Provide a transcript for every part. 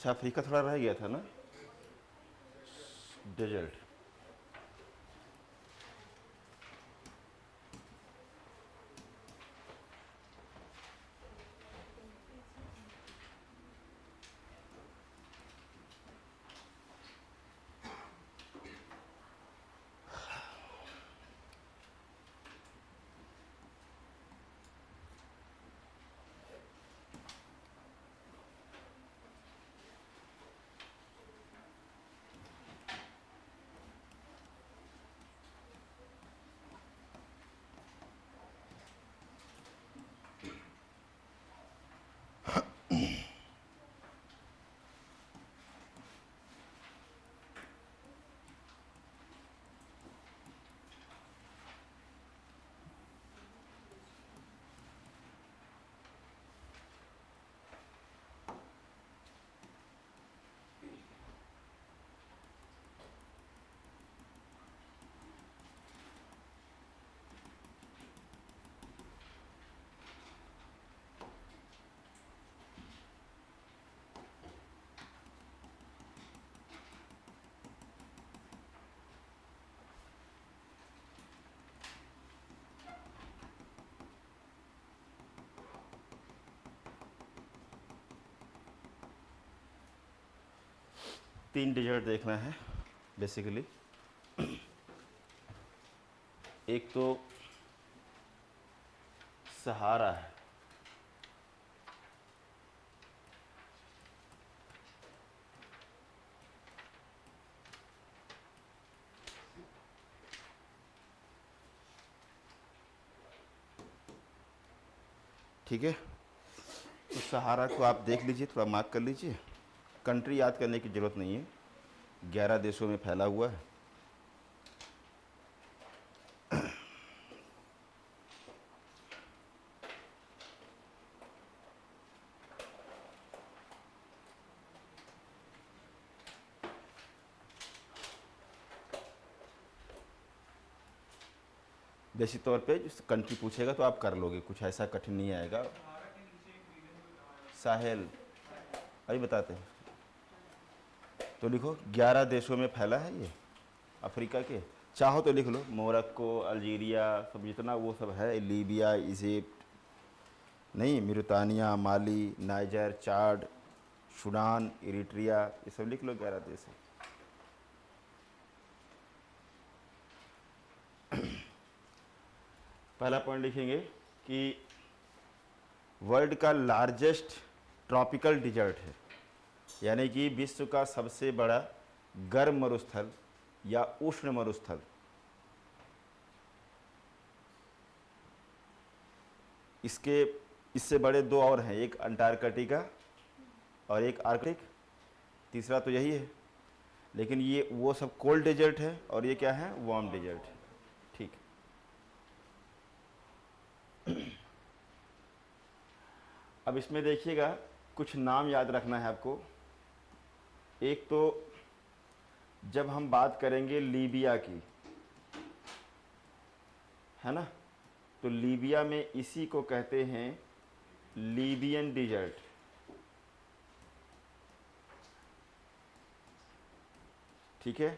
अच्छा, अफ्रीका थोड़ा रह गया था ना, डेजर्ट। तीन डेजर्ट देखना है बेसिकली। एक तो सहारा है, ठीक है। तो सहारा को आप देख लीजिए, थोड़ा मार्क कर लीजिए। कंट्री याद करने की ज़रूरत नहीं है, 11 देशों में फैला हुआ है। बेसिक तौर पे जिस कंट्री पूछेगा तो आप कर लोगे, कुछ ऐसा कठिन नहीं आएगा। साहेल अभी बताते हैं। तो लिखो 11 देशों में फैला है ये, अफ्रीका के। चाहो तो लिख लो मोरक्को, अल्जीरिया, सब जितना वो सब है, लीबिया, इजिप्ट, नहीं, मिरितानिया, माली, नाइजर, चाड, सूडान, इरिट्रिया, ये सब लिख लो, 11 देश है। पहला पॉइंट लिखेंगे कि वर्ल्ड का लार्जेस्ट ट्रॉपिकल डिजर्ट है, यानी कि विश्व का सबसे बड़ा गर्म मरुस्थल या उष्ण मरुस्थल। इसके इससे बड़े दो और हैं, एक अंटार्कटिका और एक आर्कटिक। तीसरा तो यही है, लेकिन ये वो सब कोल्ड डेजर्ट है और ये क्या है, वार्म डेजर्ट है। ठीक है। अब इसमें देखिएगा, कुछ नाम याद रखना है आपको। एक तो जब हम बात करेंगे लीबिया की, है ना, तो लीबिया में इसी को कहते हैं लीबियन डिजर्ट। ठीक है।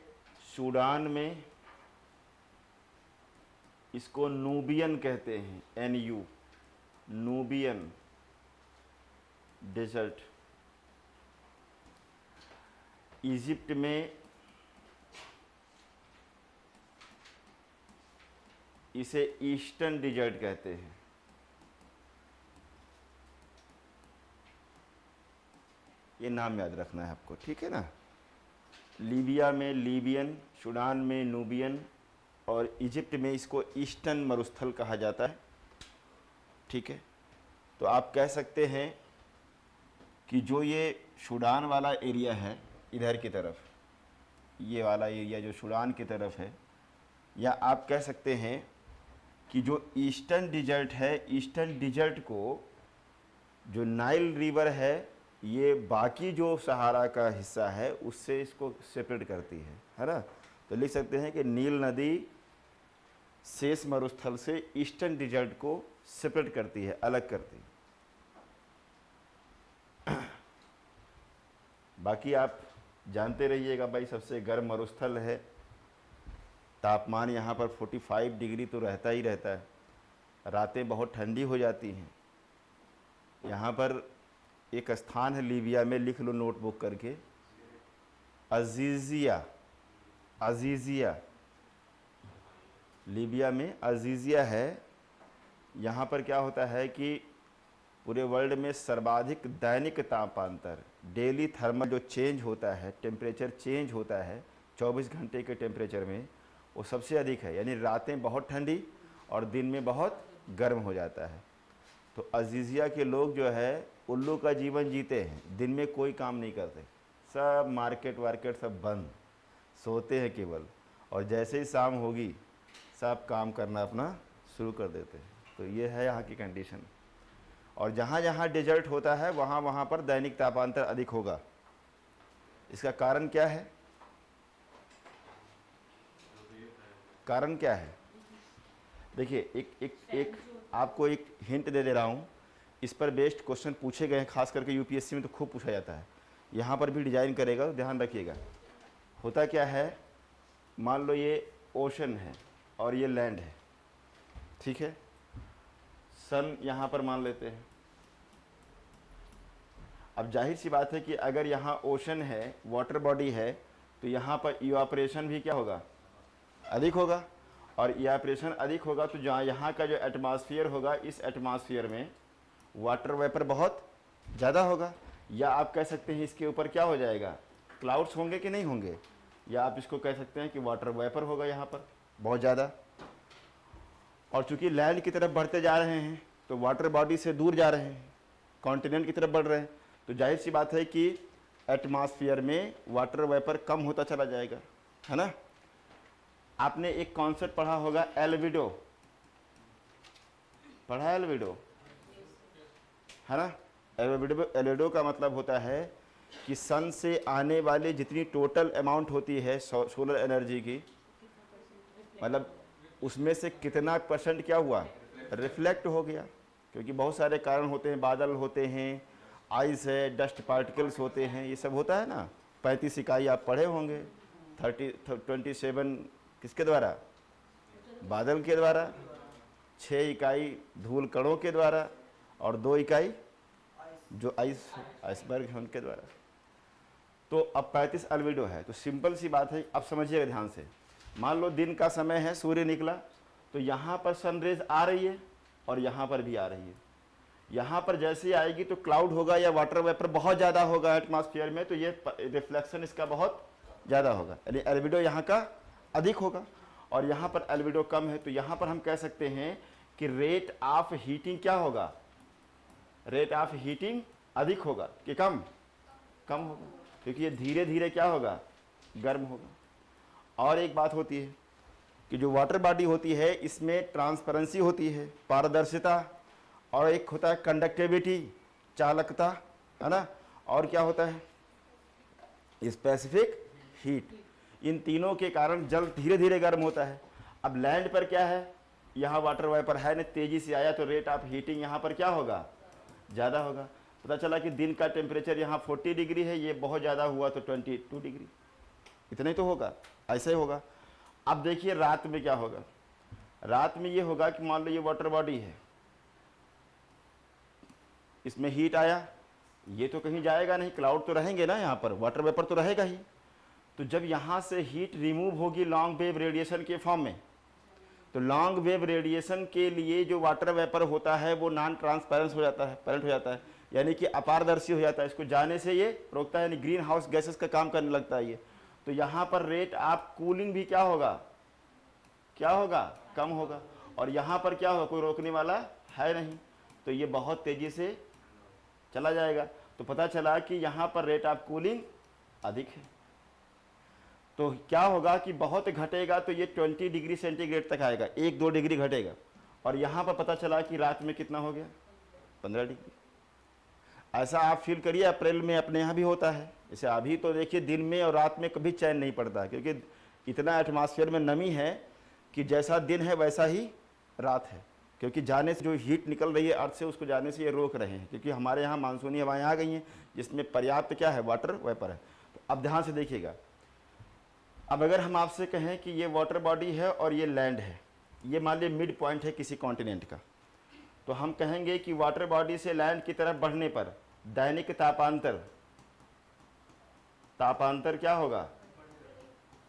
सूडान में इसको नूबियन कहते हैं, NU, नूबियन डेजर्ट। इजिप्ट में इसे ईस्टर्न डिजर्ट कहते हैं। ये नाम याद रखना है आपको, ठीक है ना। लीबिया में लीबियन, सूडान में नूबियन और इजिप्ट में इसको ईस्टर्न मरुस्थल कहा जाता है। ठीक है। तो आप कह सकते हैं कि जो ये सूडान वाला एरिया है इधर की तरफ, ये वाला एरिया जो सूडान की तरफ है, या आप कह सकते हैं कि जो ईस्टर्न डिजर्ट है, ईस्टर्न डिजर्ट को जो नाइल रिवर है, ये बाकी जो सहारा का हिस्सा है उससे इसको सेपरेट करती है ना। तो लिख सकते हैं कि नील नदी शेष मरुस्थल से ईस्टर्न डिजर्ट को सेपरेट करती है, अलग करती है। बाकी आप जानते रहिएगा भाई, सबसे गर्म मरुस्थल है, तापमान यहाँ पर 45 डिग्री तो रहता ही रहता है, रातें बहुत ठंडी हो जाती हैं। यहाँ पर एक स्थान है लीबिया में, लिख लो नोटबुक करके, अजीजिया, अजीजिया, लीबिया में अजीजिया है। यहाँ पर क्या होता है कि पूरे वर्ल्ड में सर्वाधिक दैनिक तापांतर, डेली थर्मल जो चेंज होता है, टेम्परेचर चेंज होता है 24 घंटे के टेम्परेचर में, वो सबसे अधिक है। यानी रातें बहुत ठंडी और दिन में बहुत गर्म हो जाता है। तो अजीजिया के लोग जो है उल्लू का जीवन जीते हैं, दिन में कोई काम नहीं करते, सब मार्केट वार्केट सब बंद, सोते हैं केवल, और जैसे ही शाम होगी सब काम करना अपना शुरू कर देते हैं। तो ये है यहाँ की कंडीशन। और जहाँ जहाँ डेजर्ट होता है वहाँ वहाँ पर दैनिक तापांतर अधिक होगा। इसका कारण क्या है? कारण क्या है? देखिए, एक आपको एक हिंट दे रहा हूँ, इस पर बेस्ड क्वेश्चन पूछे गए हैं, खास करके यूपीएससी में तो खूब पूछा जाता है, यहाँ पर भी डिजाइन करेगा तो ध्यान रखिएगा। होता क्या है, मान लो ये ओशन है और ये लैंड है, ठीक है, सन यहाँ पर मान लेते हैं। अब जाहिर सी बात है कि अगर यहाँ ओशन है, वाटर बॉडी है, तो यहाँ पर इवापोरेशन भी क्या होगा? अधिक होगा। और इवापोरेशन अधिक होगा तो जहाँ यहाँ का जो एटमॉस्फेयर होगा, इस एटमॉस्फेयर में वाटर वेपर बहुत ज़्यादा होगा, या आप कह सकते हैं इसके ऊपर क्या हो जाएगा, क्लाउड्स होंगे कि नहीं होंगे, या आप इसको कह सकते हैं कि वाटर वेपर होगा यहाँ पर बहुत ज़्यादा। और चूंकि लैंड की तरफ बढ़ते जा रहे हैं तो वाटर बॉडी से दूर जा रहे हैं, कॉन्टिनेंट की तरफ बढ़ रहे हैं, तो जाहिर सी बात है कि एटमॉस्फेयर में वाटर वेपर कम होता चला जाएगा, है ना। आपने एक कॉन्सेप्ट पढ़ा होगा, एल्बिडो, पढ़ा है एल्बिडो, है ना। एल्बिडो का मतलब होता है कि सन से आने वाली जितनी टोटल अमाउंट होती है सोलर एनर्जी की, मतलब उसमें से कितना परसेंट क्या हुआ, रिफ्लेक्ट हो गया। क्योंकि बहुत सारे कारण होते हैं, बादल होते हैं, आइस है, डस्ट पार्टिकल्स होते हैं, ये सब होता है ना। 35 इकाई आप पढ़े होंगे, 27 किसके द्वारा, बादल के द्वारा, 6 इकाई धूल कणों के द्वारा, और 2 इकाई जो आइसबर्ग है उनके द्वारा। तो अब 35 अल्बिडो है। तो सिंपल सी बात है, अब समझिएगा ध्यान से। मान लो दिन का समय है, सूर्य निकला, तो यहाँ पर सनरेज आ रही है और यहाँ पर भी आ रही है। यहाँ पर जैसे ही आएगी तो क्लाउड होगा या वाटर वेपर बहुत ज़्यादा होगा एटमॉस्फेयर में, तो ये रिफ्लेक्शन इसका बहुत ज़्यादा होगा, यानी एल्बिडो यहाँ का अधिक होगा। और यहाँ पर एल्बिडो कम है, तो यहाँ पर हम कह सकते हैं कि रेट ऑफ हीटिंग क्या होगा, रेट ऑफ हीटिंग अधिक होगा कि कम, कम होगा, क्योंकि ये धीरे धीरे क्या होगा, गर्म होगा। और एक बात होती है कि जो वाटर बॉडी होती है इसमें ट्रांसपेरेंसी होती है, पारदर्शिता, और एक होता है कंडक्टिविटी, चालकता, है ना। और क्या होता है, स्पेसिफिक हीट। इन तीनों के कारण जल धीरे धीरे गर्म होता है। अब लैंड पर क्या है, यहाँ वाटर वेपर है ना, तेजी से आया तो रेट ऑफ हीटिंग यहाँ पर क्या होगा, ज़्यादा होगा। पता चला कि दिन का टेम्परेचर यहाँ 40 डिग्री है, ये बहुत ज़्यादा हुआ तो 22 डिग्री, इतना ही तो होगा, ऐसा ही होगा। अब देखिए रात में क्या होगा, रात में ये होगा कि मान लो ये वाटर बॉडी है, इसमें हीट आया, ये तो कहीं जाएगा नहीं, क्लाउड तो रहेंगे ना, यहाँ पर वाटर वेपर तो रहेगा ही। तो जब यहाँ से हीट रिमूव होगी लॉन्ग वेव रेडिएशन के फॉर्म में, तो लॉन्ग वेव रेडिएशन के लिए जो वाटर वेपर होता है वो नॉन ट्रांसपेरेंट हो जाता है, पैरेंट हो जाता है, यानी कि अपारदर्शी हो जाता है, इसको जाने से ये रोकता है, यानी ग्रीन हाउस गैसेस का काम करने लगता है ये। तो यहाँ पर रेट ऑफ कूलिंग भी क्या होगा, क्या होगा, कम होगा। और यहाँ पर क्या होगा, कोई रोकने वाला है नहीं, तो ये बहुत तेज़ी से चला जाएगा। तो पता चला कि यहाँ पर रेट ऑफ कूलिंग अधिक है। तो क्या होगा कि बहुत घटेगा तो ये 20 डिग्री सेंटीग्रेड तक आएगा, 1-2 डिग्री घटेगा। और यहाँ पर पता चला कि रात में कितना हो गया, 15 डिग्री। ऐसा आप फील करिए, अप्रैल में अपने यहाँ भी होता है। जैसे अभी तो देखिए दिन में और रात में कभी चैन नहीं पड़ता, क्योंकि इतना एटमॉस्फेयर में नमी है कि जैसा दिन है वैसा ही रात है। क्योंकि जाने से जो हीट निकल रही है अर्थ से, उसको जाने से ये रोक रहे हैं, क्योंकि हमारे यहाँ मानसूनी हवाएं आ गई हैं जिसमें पर्याप्त क्या है, वाटर वेपर है। तो अब ध्यान से देखिएगा, अब अगर हम आपसे कहें कि ये वाटर बॉडी है और ये लैंड है, ये मान लीजिए मिड पॉइंट है किसी कॉन्टिनेंट का, तो हम कहेंगे कि वाटर बॉडी से लैंड की तरफ बढ़ने पर दैनिक तापांतर क्या होगा,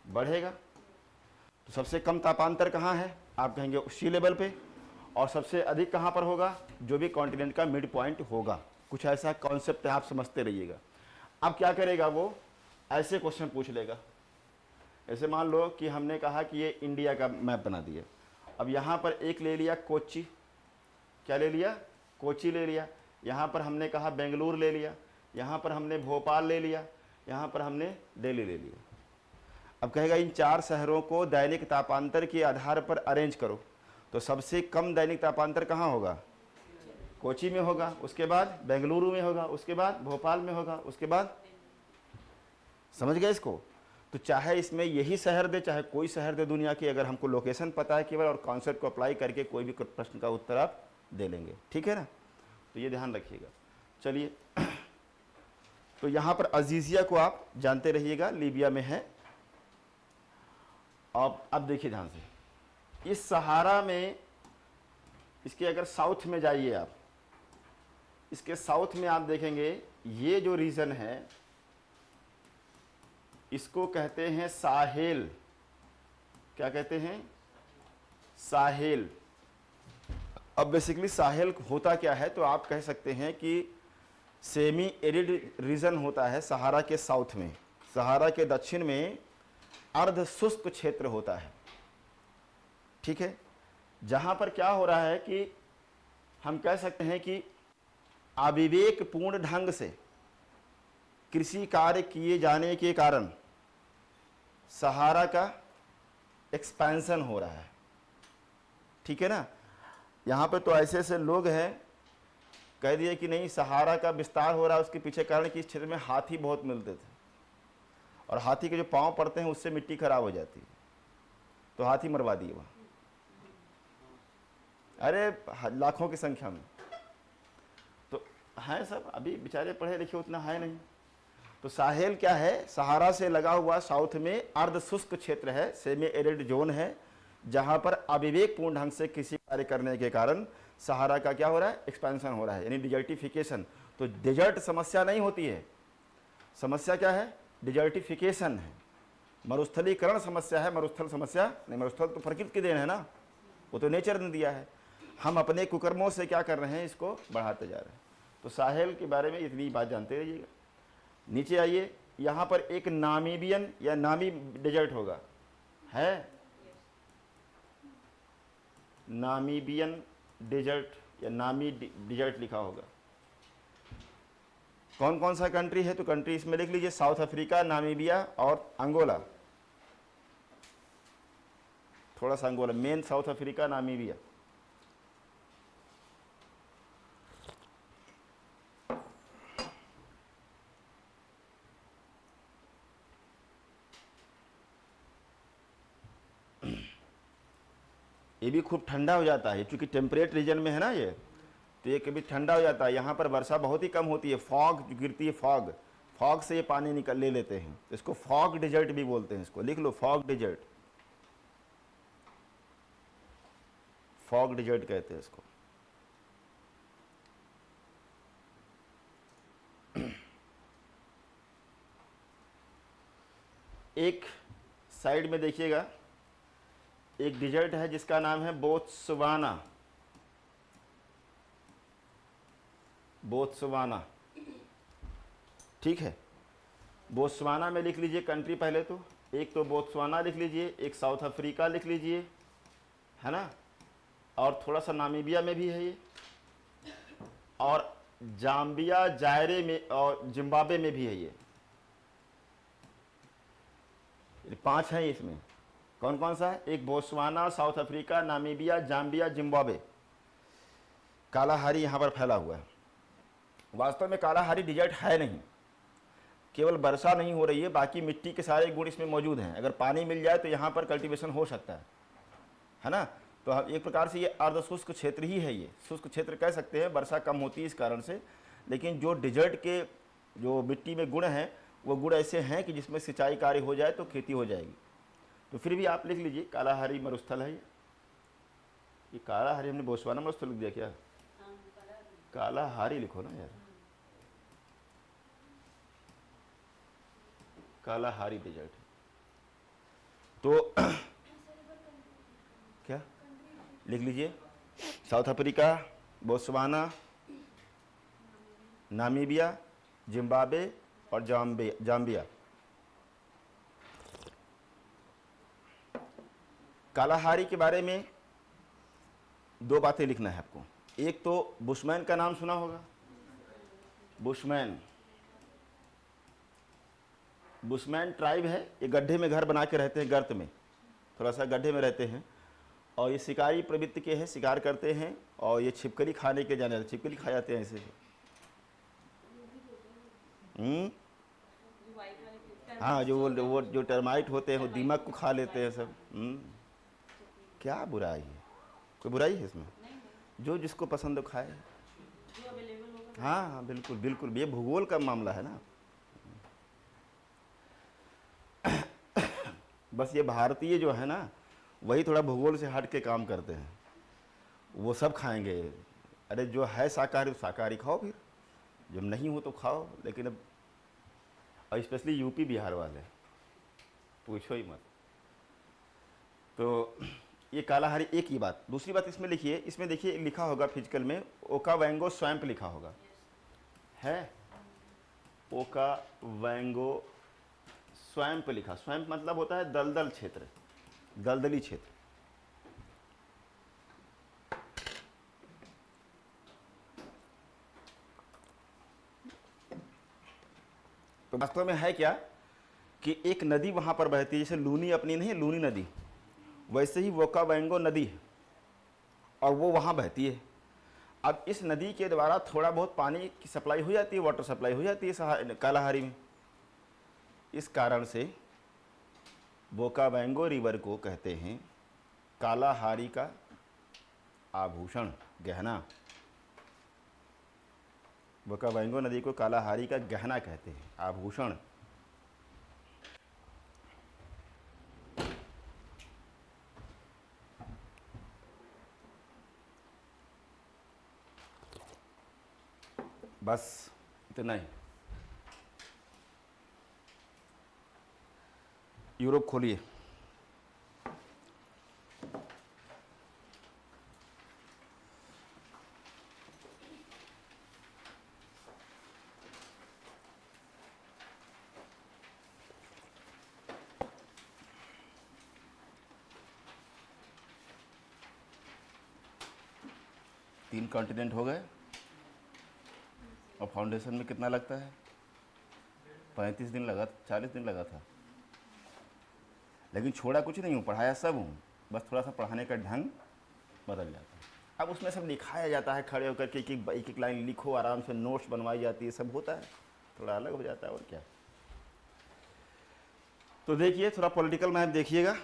बढ़ेगा। तो सबसे कम तापांतर कहाँ है, आप कहेंगे सी लेवल पे, और सबसे अधिक कहाँ पर होगा, जो भी कॉन्टिनेंट का मिड पॉइंट होगा। कुछ ऐसा कॉन्सेप्ट है, आप समझते रहिएगा। अब क्या करेगा वो, ऐसे क्वेश्चन पूछ लेगा। ऐसे मान लो कि हमने कहा कि ये इंडिया का मैप बना दिया, अब यहाँ पर एक ले लिया कोच्चि, क्या ले लिया, कोच्चि ले लिया, यहाँ पर हमने कहा बेंगलुरु ले लिया, यहाँ पर हमने भोपाल ले लिया, यहाँ पर हमने दिल्ली ले लिया। अब कहेगा इन 4 शहरों को दैनिक तापांतर के आधार पर अरेंज करो, तो सबसे कम दैनिक तापांतर कहाँ होगा, कोच्चि में होगा, उसके बाद बेंगलुरु में होगा, उसके बाद भोपाल में होगा, उसके बाद, समझ गए इसको। तो चाहे इसमें यही शहर दे, चाहे कोई शहर दे दुनिया की, अगर हमको लोकेशन पता है केवल और कॉन्सेप्ट को अप्लाई करके कोई भी प्रश्न का उत्तर आप दे लेंगे, ठीक है ना। तो ये ध्यान रखिएगा। चलिए, तो यहाँ पर अजीजिया को आप जानते रहिएगा, लीबिया में है। अब देखिए ध्यान से, इस सहारा में, इसके अगर साउथ में जाइए आप, इसके साउथ में आप देखेंगे ये जो रीजन है इसको कहते हैं साहेल। क्या कहते हैं, साहेल। अब बेसिकली साहेल होता क्या है, तो आप कह सकते हैं कि सेमी एरिड रीजन होता है सहारा के साउथ में, सहारा के दक्षिण में अर्ध शुष्क क्षेत्र होता है, ठीक है। जहां पर क्या हो रहा है कि हम कह सकते हैं कि अविवेकपूर्ण ढंग से कृषि कार्य किए जाने के कारण सहारा का एक्सपेंशन हो रहा है, ठीक है ना। यहाँ पे तो ऐसे ऐसे लोग हैं, कह दिए कि नहीं सहारा का विस्तार हो रहा है, उसके पीछे कारण कि इस क्षेत्र में हाथी बहुत मिलते थे, और हाथी के जो पांव पड़ते हैं उससे मिट्टी खराब हो जाती है, तो हाथी मरवा दिए वहाँ, अरे लाखों की संख्या में। तो हैं सब, अभी बेचारे पढ़े लिखे उतना है नहीं। तो साहेल क्या है, सहारा से लगा हुआ साउथ में अर्ध शुष्क क्षेत्र है, सेमी एरिड जोन है, जहां पर अविवेकपूर्ण ढंग से कृषि कार्य करने के कारण सहारा का क्या हो रहा है, एक्सपेंशन हो रहा है, यानी डिजर्टिफिकेशन। तो डिजर्ट समस्या नहीं होती है, समस्या क्या है, डिजर्टिफिकेशन है, मरुस्थलीकरण समस्या है, मरुस्थल समस्या नहीं। मरुस्थल तो प्रकृति की देन है ना, वो तो नेचर ने दिया है, हम अपने कुकर्मों से क्या कर रहे हैं, इसको बढ़ाते जा रहे हैं। तो साहेल के बारे में इतनी बात जानते रहिएगा। नीचे आइए, यहाँ पर एक नामीबियन या नामी डेजर्ट होगा, है नामीबियन डेजर्ट या नामी डेजर्ट लिखा होगा। कौन कौन सा कंट्री है, तो कंट्री इसमें लिख लीजिए, साउथ अफ्रीका, नामीबिया और अंगोला। थोड़ा सा Angola, main South Africa, Namibia. ये भी खूब ठंडा हो जाता है, क्योंकि टेम्परेट रीजन में है ना ये, तो ये कभी ठंडा हो जाता है। यहाँ पर वर्षा बहुत ही कम होती है, फॉग जो गिरती है, फॉग से ये पानी निकल ले लेते हैं, तो इसको फॉग डेजर्ट भी बोलते हैं। इसको लिख लो, फॉग डेजर्ट, फॉग डेजर्ट कहते हैं इसको। एक साइड में देखिएगा, एक डिजर्ट है जिसका नाम है बोत्सवाना, बोत्सवाना, ठीक है। बोत्सवाना में लिख लीजिए कंट्री पहले, तो एक तो बोत्सवाना लिख लीजिए, एक साउथ अफ्रीका लिख लीजिए, है ना, और थोड़ा सा नामीबिया में भी है ये, और जाम्बिया, जायरे में और जिम्बाब्वे में भी है ये 5 हैं इसमें। कौन कौन सा है, एक Botswana, south Africa, Namibia, Zambia, Zimbabwe. Kalahari यहाँ पर फैला हुआ है। वास्तव में कालाहारी डिजर्ट है नहीं, केवल वर्षा नहीं हो रही है, बाकी मिट्टी के सारे गुण इसमें मौजूद हैं। अगर पानी मिल जाए तो यहाँ पर कल्टीवेशन हो सकता है ना। तो हम एक प्रकार से ये अर्ध शुष्क क्षेत्र ही है, ये शुष्क क्षेत्र कह सकते हैं, वर्षा कम होती है इस कारण से। लेकिन जो डिजर्ट के जो मिट्टी में गुण हैं वो गुण ऐसे हैं कि जिसमें सिंचाई कार्य हो जाए तो खेती हो जाएगी। तो फिर भी आप लिख लीजिए कालाहारी मरुस्थल है ये कालाहारी, हमने बोस्वाना मरुस्थल लिख दिया क्या? कालाहारी लिखो ना यार, कालाहारी डिजर्ट। तो क्या लिख लीजिए? साउथ अफ्रीका, बोस्वाना, नामीबिया, जिम्बाब्वे और जाम्बिया। कालाहारी के बारे में दो बातें लिखना है आपको। एक तो बुशमैन का नाम सुना होगा, बुशमैन, बुशमैन ट्राइब है, ये गड्ढे में घर बना के रहते हैं, गर्त में, थोड़ा सा गड्ढे में रहते हैं, और ये शिकारी प्रवृत्ति के हैं, शिकार करते हैं, और ये छिपकली खाने के जाने, छिपकली खा जाते हैं ऐसे। हाँ, जो वो जो टर्माइट होते हैं वो दीमक को खा लेते हैं सब। क्या बुराई है? कोई बुराई है इसमें? जो जिसको पसंद हो खाए। हाँ हाँ बिल्कुल बिल्कुल, ये भूगोल का मामला है ना। बस ये भारतीय जो है ना वही थोड़ा भूगोल से हट के काम करते हैं, वो सब खाएंगे। अरे जो है शाकाहारी शाकाहारी खाओ, फिर जब नहीं हो तो खाओ। लेकिन अब और स्पेशली यूपी बिहार वाले पूछो ही मत। तो ये कालाहारी एक ही बात। दूसरी बात इसमें लिखिए, इसमें देखिए लिखा होगा फिजिकल में ओकावैंगो स्वैम्प लिखा होगा, है ओकावैंगो स्वैम्प लिखा। स्वैम्प मतलब होता है दलदल क्षेत्र, दलदली क्षेत्र। तो वास्तव में है क्या कि एक नदी वहां पर बहती है, जैसे लूनी अपनी नहीं है लूनी नदी, वैसे ही ओकावैंगो नदी है और वो वहां बहती है। अब इस नदी के द्वारा थोड़ा बहुत पानी की सप्लाई हो जाती है, वाटर सप्लाई हो जाती है कालाहारी में। इस कारण से ओकावैंगो रिवर को कहते हैं कालाहारी का आभूषण, गहना। ओकावैंगो नदी को कालाहारी का गहना कहते हैं, आभूषण। बस इतना ही। यूरोप खोलिए। तीन कॉन्टिनेंट हो गए। और फाउंडेशन में कितना लगता है? 35 दिन लगा, 40 दिन लगा था। लेकिन छोड़ा कुछ नहीं हूँ, पढ़ाया सब हूँ, बस थोड़ा सा पढ़ाने का ढंग बदल जाता है। अब उसमें सब लिखाया जाता है, खड़े होकर के एक एक लाइन लिखो, आराम से नोट्स बनवाई जाती है, सब होता है, थोड़ा अलग हो जाता है और क्या। तो देखिए थोड़ा पॉलिटिकल मैप देखिएगा।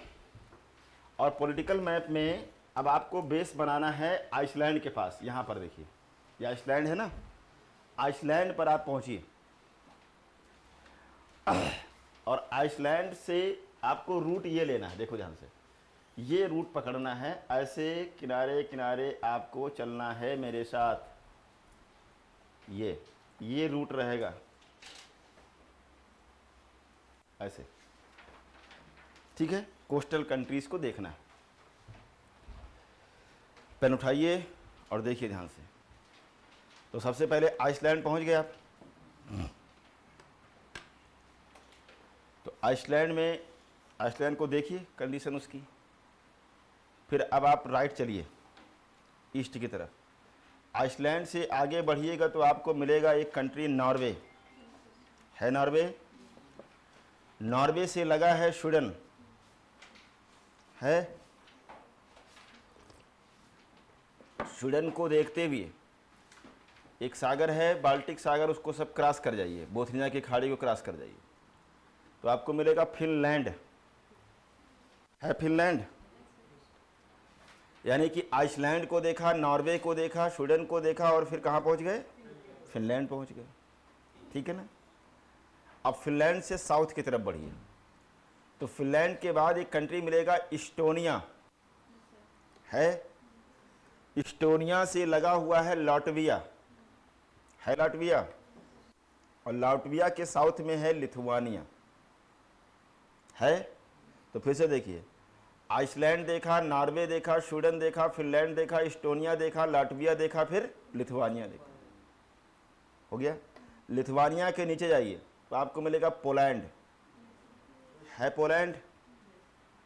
और पॉलिटिकल मैप में अब आपको बेस बनाना है आइसलैंड के पास। यहाँ पर देखिए ये आइसलैंड है ना, आइसलैंड पर आप पहुँचिए और आइसलैंड से आपको रूट ये लेना है, देखो ध्यान से, ये रूट पकड़ना है, ऐसे किनारे किनारे आपको चलना है मेरे साथ। ये रूट रहेगा ऐसे, ठीक है। कोस्टल कंट्रीज को देखना है। पेन उठाइए और देखिए ध्यान से। तो सबसे पहले आइसलैंड पहुंच गए आप। तो आइसलैंड में, आइसलैंड को देखिए कंडीशन उसकी। फिर अब आप राइट चलिए ईस्ट की तरफ। आइसलैंड से आगे बढ़िएगा तो आपको मिलेगा एक कंट्री नॉर्वे, है नॉर्वे। नॉर्वे से लगा है स्वीडन, है। स्वीडन को देखते हुए एक सागर है बाल्टिक सागर, उसको सब क्रॉस कर जाइए, बोथनिया की खाड़ी को क्रॉस कर जाइए तो आपको मिलेगा फिनलैंड, है फिनलैंड। यानी कि आइसलैंड को देखा, नॉर्वे को देखा, स्वीडन को देखा और फिर कहाँ पहुँच गए? फिनलैंड पहुँच गए। ठीक है ना। अब फिनलैंड से साउथ की तरफ बढ़िए, तो फिनलैंड के बाद एक कंट्री मिलेगा इस्टोनिया, है। इस्टोनिया से लगा हुआ है लाटविया, है लाटविया, और लाटविया के साउथ में है लिथुआनिया, है। तो फिर से देखिए, आइसलैंड देखा, नॉर्वे देखा, स्वीडन देखा, फिनलैंड देखा, इस्टोनिया देखा, लाटविया देखा, फिर लिथुआनिया देखा। हो गया। लिथुआनिया के नीचे जाइए तो आपको मिलेगा पोलैंड, है पोलैंड।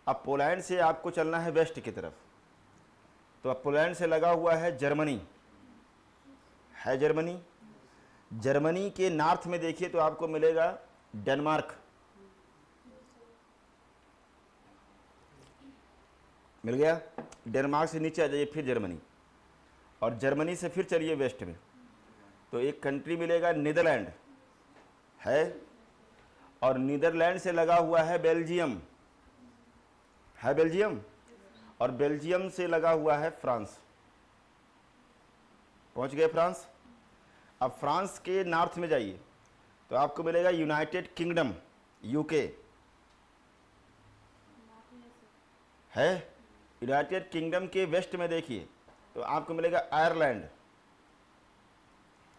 अब पोलैंड से आपको चलना है वेस्ट की तरफ, तो अब पोलैंड से लगा हुआ है जर्मनी, है जर्मनी। जर्मनी के नॉर्थ में देखिए तो आपको मिलेगा डेनमार्क, मिल गया। डेनमार्क से नीचे आ जाइए फिर जर्मनी, और जर्मनी से फिर चलिए वेस्ट में, तो एक कंट्री मिलेगा नीदरलैंड, है। और नीदरलैंड से लगा हुआ है बेल्जियम, है बेल्जियम। और बेल्जियम से लगा हुआ है फ्रांस, पहुंच गए फ्रांस। अब फ्रांस के नॉर्थ में जाइए तो आपको मिलेगा यूनाइटेड किंगडम, यूके, है। यूनाइटेड किंगडम के वेस्ट में देखिए तो आपको मिलेगा आयरलैंड,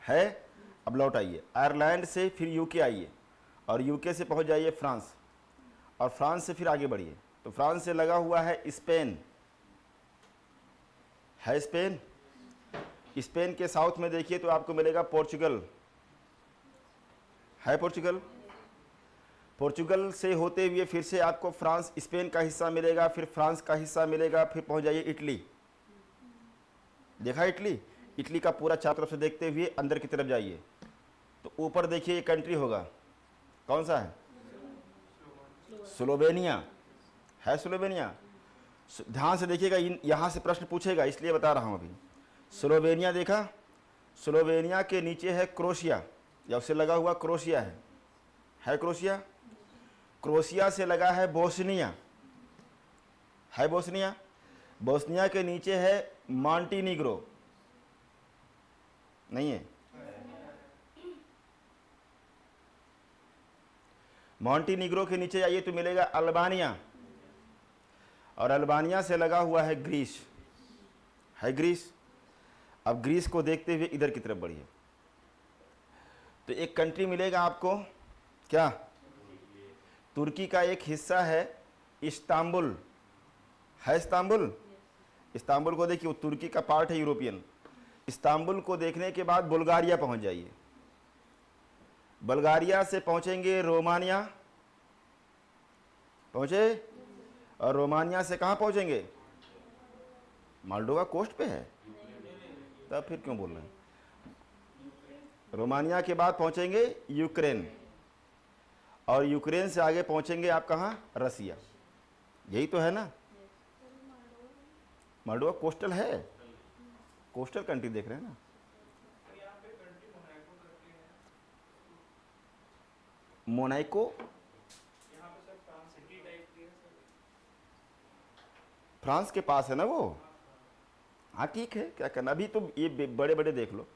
है। अब लौट आइए, आयरलैंड से फिर यूके आइए, और यूके से पहुंच जाइए फ्रांस, और फ्रांस से फिर आगे बढ़िए तो फ्रांस से लगा हुआ है स्पेन, है स्पेन। स्पेन के साउथ में देखिए तो आपको मिलेगा पोर्चुगल, है पोर्चुगल। पोर्चुगल से होते हुए फिर से आपको फ्रांस, स्पेन का हिस्सा मिलेगा, फिर फ्रांस का हिस्सा मिलेगा, फिर पहुंच जाइए इटली, देखा इटली। इटली का पूरा चारों तरफ से देखते हुए अंदर की तरफ जाइए तो ऊपर देखिए ये कंट्री होगा, कौन सा है? स्लोवेनिया, है स्लोवेनिया। ध्यान से देखिएगा, यहाँ से प्रश्न पूछेगा इसलिए बता रहा हूँ अभी। स्लोवेनिया देखा, स्लोवेनिया के नीचे है क्रोशिया, या उससे लगा हुआ क्रोशिया है क्रोशिया। क्रोशिया से लगा है बोस्निया, है बोस्निया। बोस्निया के नीचे है मॉन्टीनीग्रो, नहीं है। मॉन्टीनीग्रो के नीचे जाइए तो मिलेगा अल्बानिया, और अल्बानिया से लगा हुआ है ग्रीस, है ग्रीस। अब ग्रीस को देखते हुए इधर की तरफ बढ़िए तो एक कंट्री मिलेगा आपको, क्या? तुर्की का एक हिस्सा है इस्तांबुल, है इस्तांबुल। इस्तांबुल को देखिए, वो तुर्की का पार्ट है यूरोपियन। इस्तांबुल को देखने के बाद बुल्गारिया पहुंच जाइए, बुल्गारिया से पहुंचेंगे रोमानिया, पहुंचे, और रोमानिया से कहाँ पहुंचेंगे? मोल्डोवा कोस्ट पे है, तब फिर क्यों बोल रहे हैं? रोमानिया के बाद पहुंचेंगे यूक्रेन, और यूक्रेन से आगे पहुंचेंगे आप कहाँ? रसिया, यही तो है ना। मोल्डोवा कोस्टल है, कोस्टल कंट्री देख रहे हैं ना। मोनाको, फ्रांस के पास है ना वो। हाँ ठीक है, क्या करना, अभी तो ये बड़े बड़े देख लो।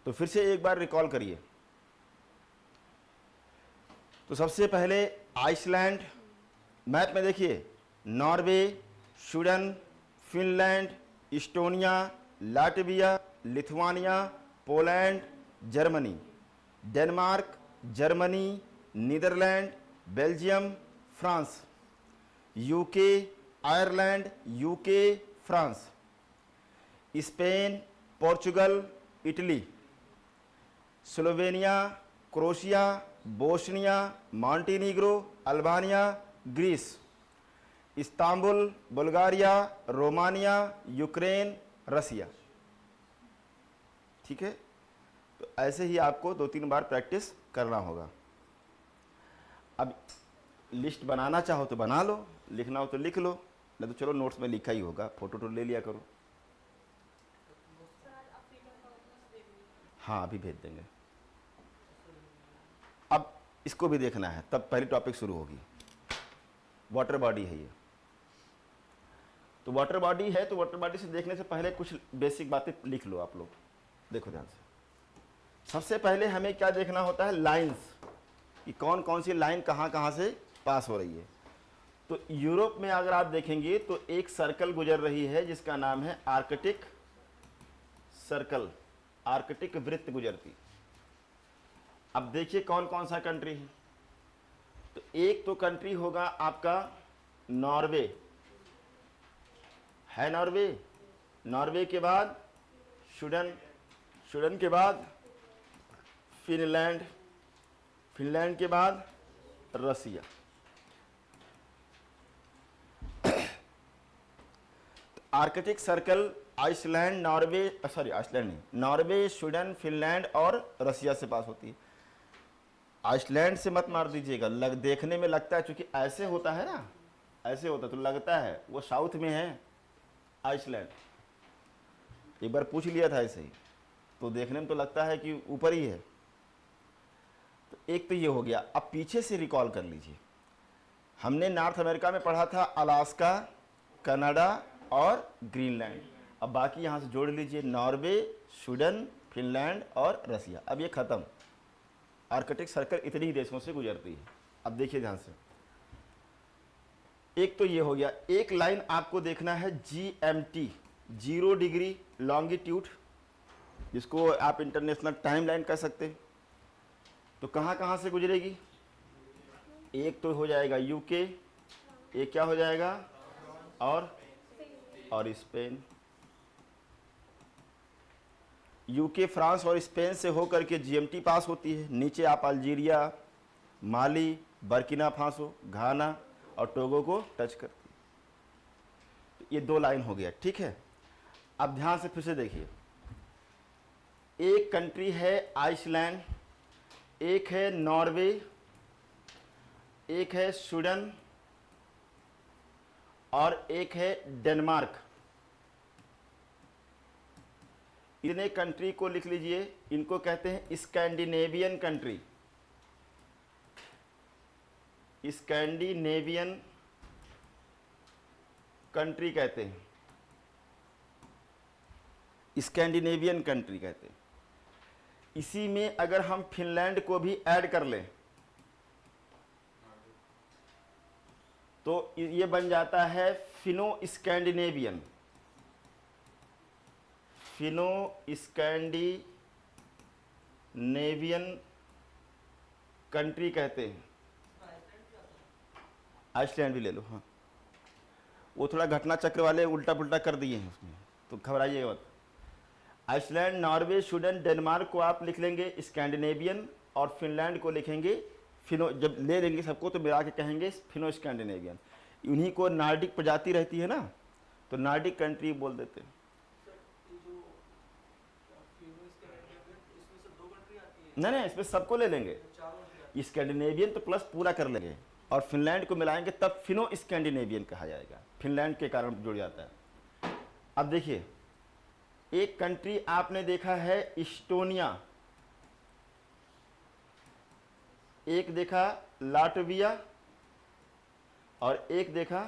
तो फिर से एक बार रिकॉल करिए। तो सबसे पहले आइसलैंड, मैप में देखिए, Norway, Sweden, Finland, Estonia, Latvia, Lithuania, Poland, Germany, Denmark, Germany, Netherlands, Belgium, France, UK, Ireland, UK, France, Spain, Portugal, Italy, Slovenia, Croatia, Bosnia, Montenegro, Albania, Greece, Istanbul, Bulgaria, Romania, Ukraine, Russia. ठीक है, तो ऐसे ही आपको 2-3 बार practice करना होगा। अब list बनाना चाहो तो बना लो, लिखना हो तो लिख लो, नहीं तो चलो नोट्स में लिखा ही होगा, फोटो तो ले लिया करो। हाँ अभी भेज देंगे। अब इसको भी देखना है, तब पहली टॉपिक शुरू होगी। वाटर बॉडी है ये। तो वाटर बॉडी है, तो वाटर बॉडी से देखने से पहले कुछ बेसिक बातें लिख लो आप लोग। देखो ध्यान से, सबसे पहले हमें क्या देखना होता है, लाइंस, कि कौन कौन सी लाइन कहाँ कहाँ से पास हो रही है। तो यूरोप में अगर आप देखेंगे तो एक सर्कल गुजर रही है जिसका नाम है आर्कटिक सर्कल, आर्कटिक वृत्त गुजरती। अब देखिए कौन कौन सा कंट्री है। तो एक तो कंट्री होगा आपका नॉर्वे, है नॉर्वे, नॉर्वे के बाद स्वीडन, स्वीडन के बाद फिनलैंड, फिनलैंड के बाद Russia. Arctic circle Iceland, Norway, sorry Iceland नहीं, नॉर्वे, स्वीडन, फिनलैंड और रसिया से पास होती है। आइसलैंड से मत मार दीजिएगा, देखने में लगता है, चूंकि ऐसे होता है ना, ऐसे होता तो लगता है वो साउथ में है आइसलैंड। एक बार पूछ लिया था ऐसे ही, तो देखने में तो लगता है कि ऊपर ही है। तो एक तो ये हो गया। अब पीछे से रिकॉल कर लीजिए, हमने नॉर्थ अमेरिका में पढ़ा था अलास्का, कनाडा और ग्रीनलैंड। अब बाकी यहाँ से जोड़ लीजिए, नॉर्वे, स्वीडन, फिनलैंड और रसिया। अब ये खत्म, आर्कटिक सर्कल इतनी ही देशों से गुजरती है। अब देखिए ध्यान से, एक तो ये हो गया। एक लाइन आपको देखना है GMT, 0 डिग्री लॉन्गिट्यूड, जिसको आप इंटरनेशनल टाइम लाइन कह सकते हैं। तो कहाँ कहाँ से गुजरेगी, एक तो हो जाएगा यूके, एक क्या हो जाएगा और स्पेन। यूके, फ्रांस और स्पेन से होकर के GMT पास होती है। नीचे आप अल्जीरिया, माली, बर्किना फासो, घाना और टोगो को टच करती है। तो ये दो लाइन हो गया, ठीक है। अब ध्यान से फिर से देखिए, एक कंट्री है आइसलैंड, एक है नॉर्वे, एक है स्वीडन और एक है डेनमार्क। इतने कंट्री को लिख लीजिए, इनको कहते हैं स्कैंडिनेवियन कंट्री, स्कैंडिनेवियन कंट्री कहते हैं, स्कैंडिनेवियन कंट्री कहते हैं। इसी में अगर हम फिनलैंड को भी ऐड कर लें तो ये बन जाता है Fino Scandinavian, Fino Scandinavian country कहते हैं। आइसलैंड भी ले लो, हाँ, वो थोड़ा घटना चक्र वाले उल्टा पुल्टा कर दिए हैं उसमें, तो घबराइएगा मत। आइसलैंड, नॉर्वे, स्वीडन, डेनमार्क को आप लिख लेंगे स्कैंडिनेवियन, और फिनलैंड को लिखेंगे फिनो। जब ले लेंगे सबको तो मिला के कहेंगे फिनो स्कैंडिनेवियन। उन्हीं को नार्डिक प्रजाति रहती है ना, तो नार्डिक कंट्री बोल देते हैं। नहीं नहीं, इसमें सबको ले लेंगे, स्कैंडिनेवियन तो प्लस पूरा कर लेंगे और फिनलैंड को मिलाएंगे, तब फिनो स्कैंडिनेवियन कहा जाएगा। फिनलैंड के कारण जुड़ जाता है। अब देखिए, एक कंट्री आपने देखा है इस्टोनिया, एक देखा लाटविया और एक देखा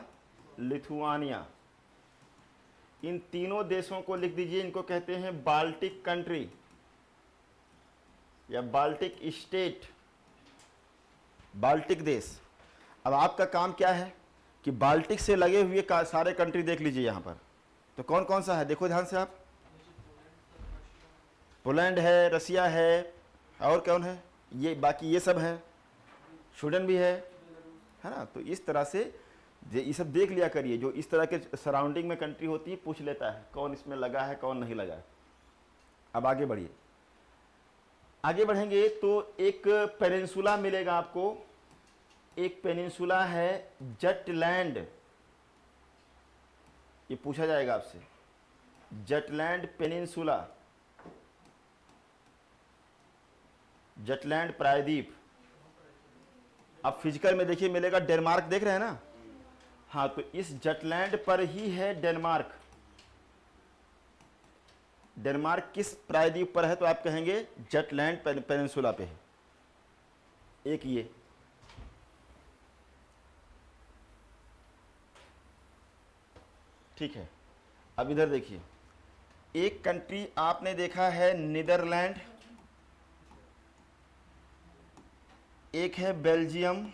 लिथुआनिया। इन तीनों देशों को लिख दीजिए, इनको कहते हैं बाल्टिक कंट्री या बाल्टिक स्टेट, बाल्टिक देश। अब आपका काम क्या है कि बाल्टिक से लगे हुए सारे कंट्री देख लीजिए यहाँ पर। तो कौन कौन सा है, देखो ध्यान से आप, पोलैंड है, रसिया है, और कौन है, ये बाकी ये सब है, स्वीडन भी है ना। तो इस तरह से ये सब देख लिया करिए। जो इस तरह के सराउंडिंग में कंट्री होती है, पूछ लेता है कौन इसमें लगा है कौन नहीं लगा है। अब आगे बढ़िए, आगे बढ़ेंगे तो एक पेनिनसुला मिलेगा आपको, एक पेनिनसुला है जटलैंड। ये पूछा जाएगा आपसे, जटलैंड पेनिनसुला, जटलैंड प्रायद्वीप। अब फिजिकल में देखिए मिलेगा डेनमार्क, देख रहे हैं ना, हाँ, तो इस जटलैंड पर ही है डेनमार्क। डेनमार्क किस प्रायद्वीप पर है, तो आप कहेंगे जटलैंड पेनिनसुला पे है। एक ये, ठीक है, अब इधर देखिए, एक कंट्री आपने देखा है नीदरलैंड, एक है बेल्जियम,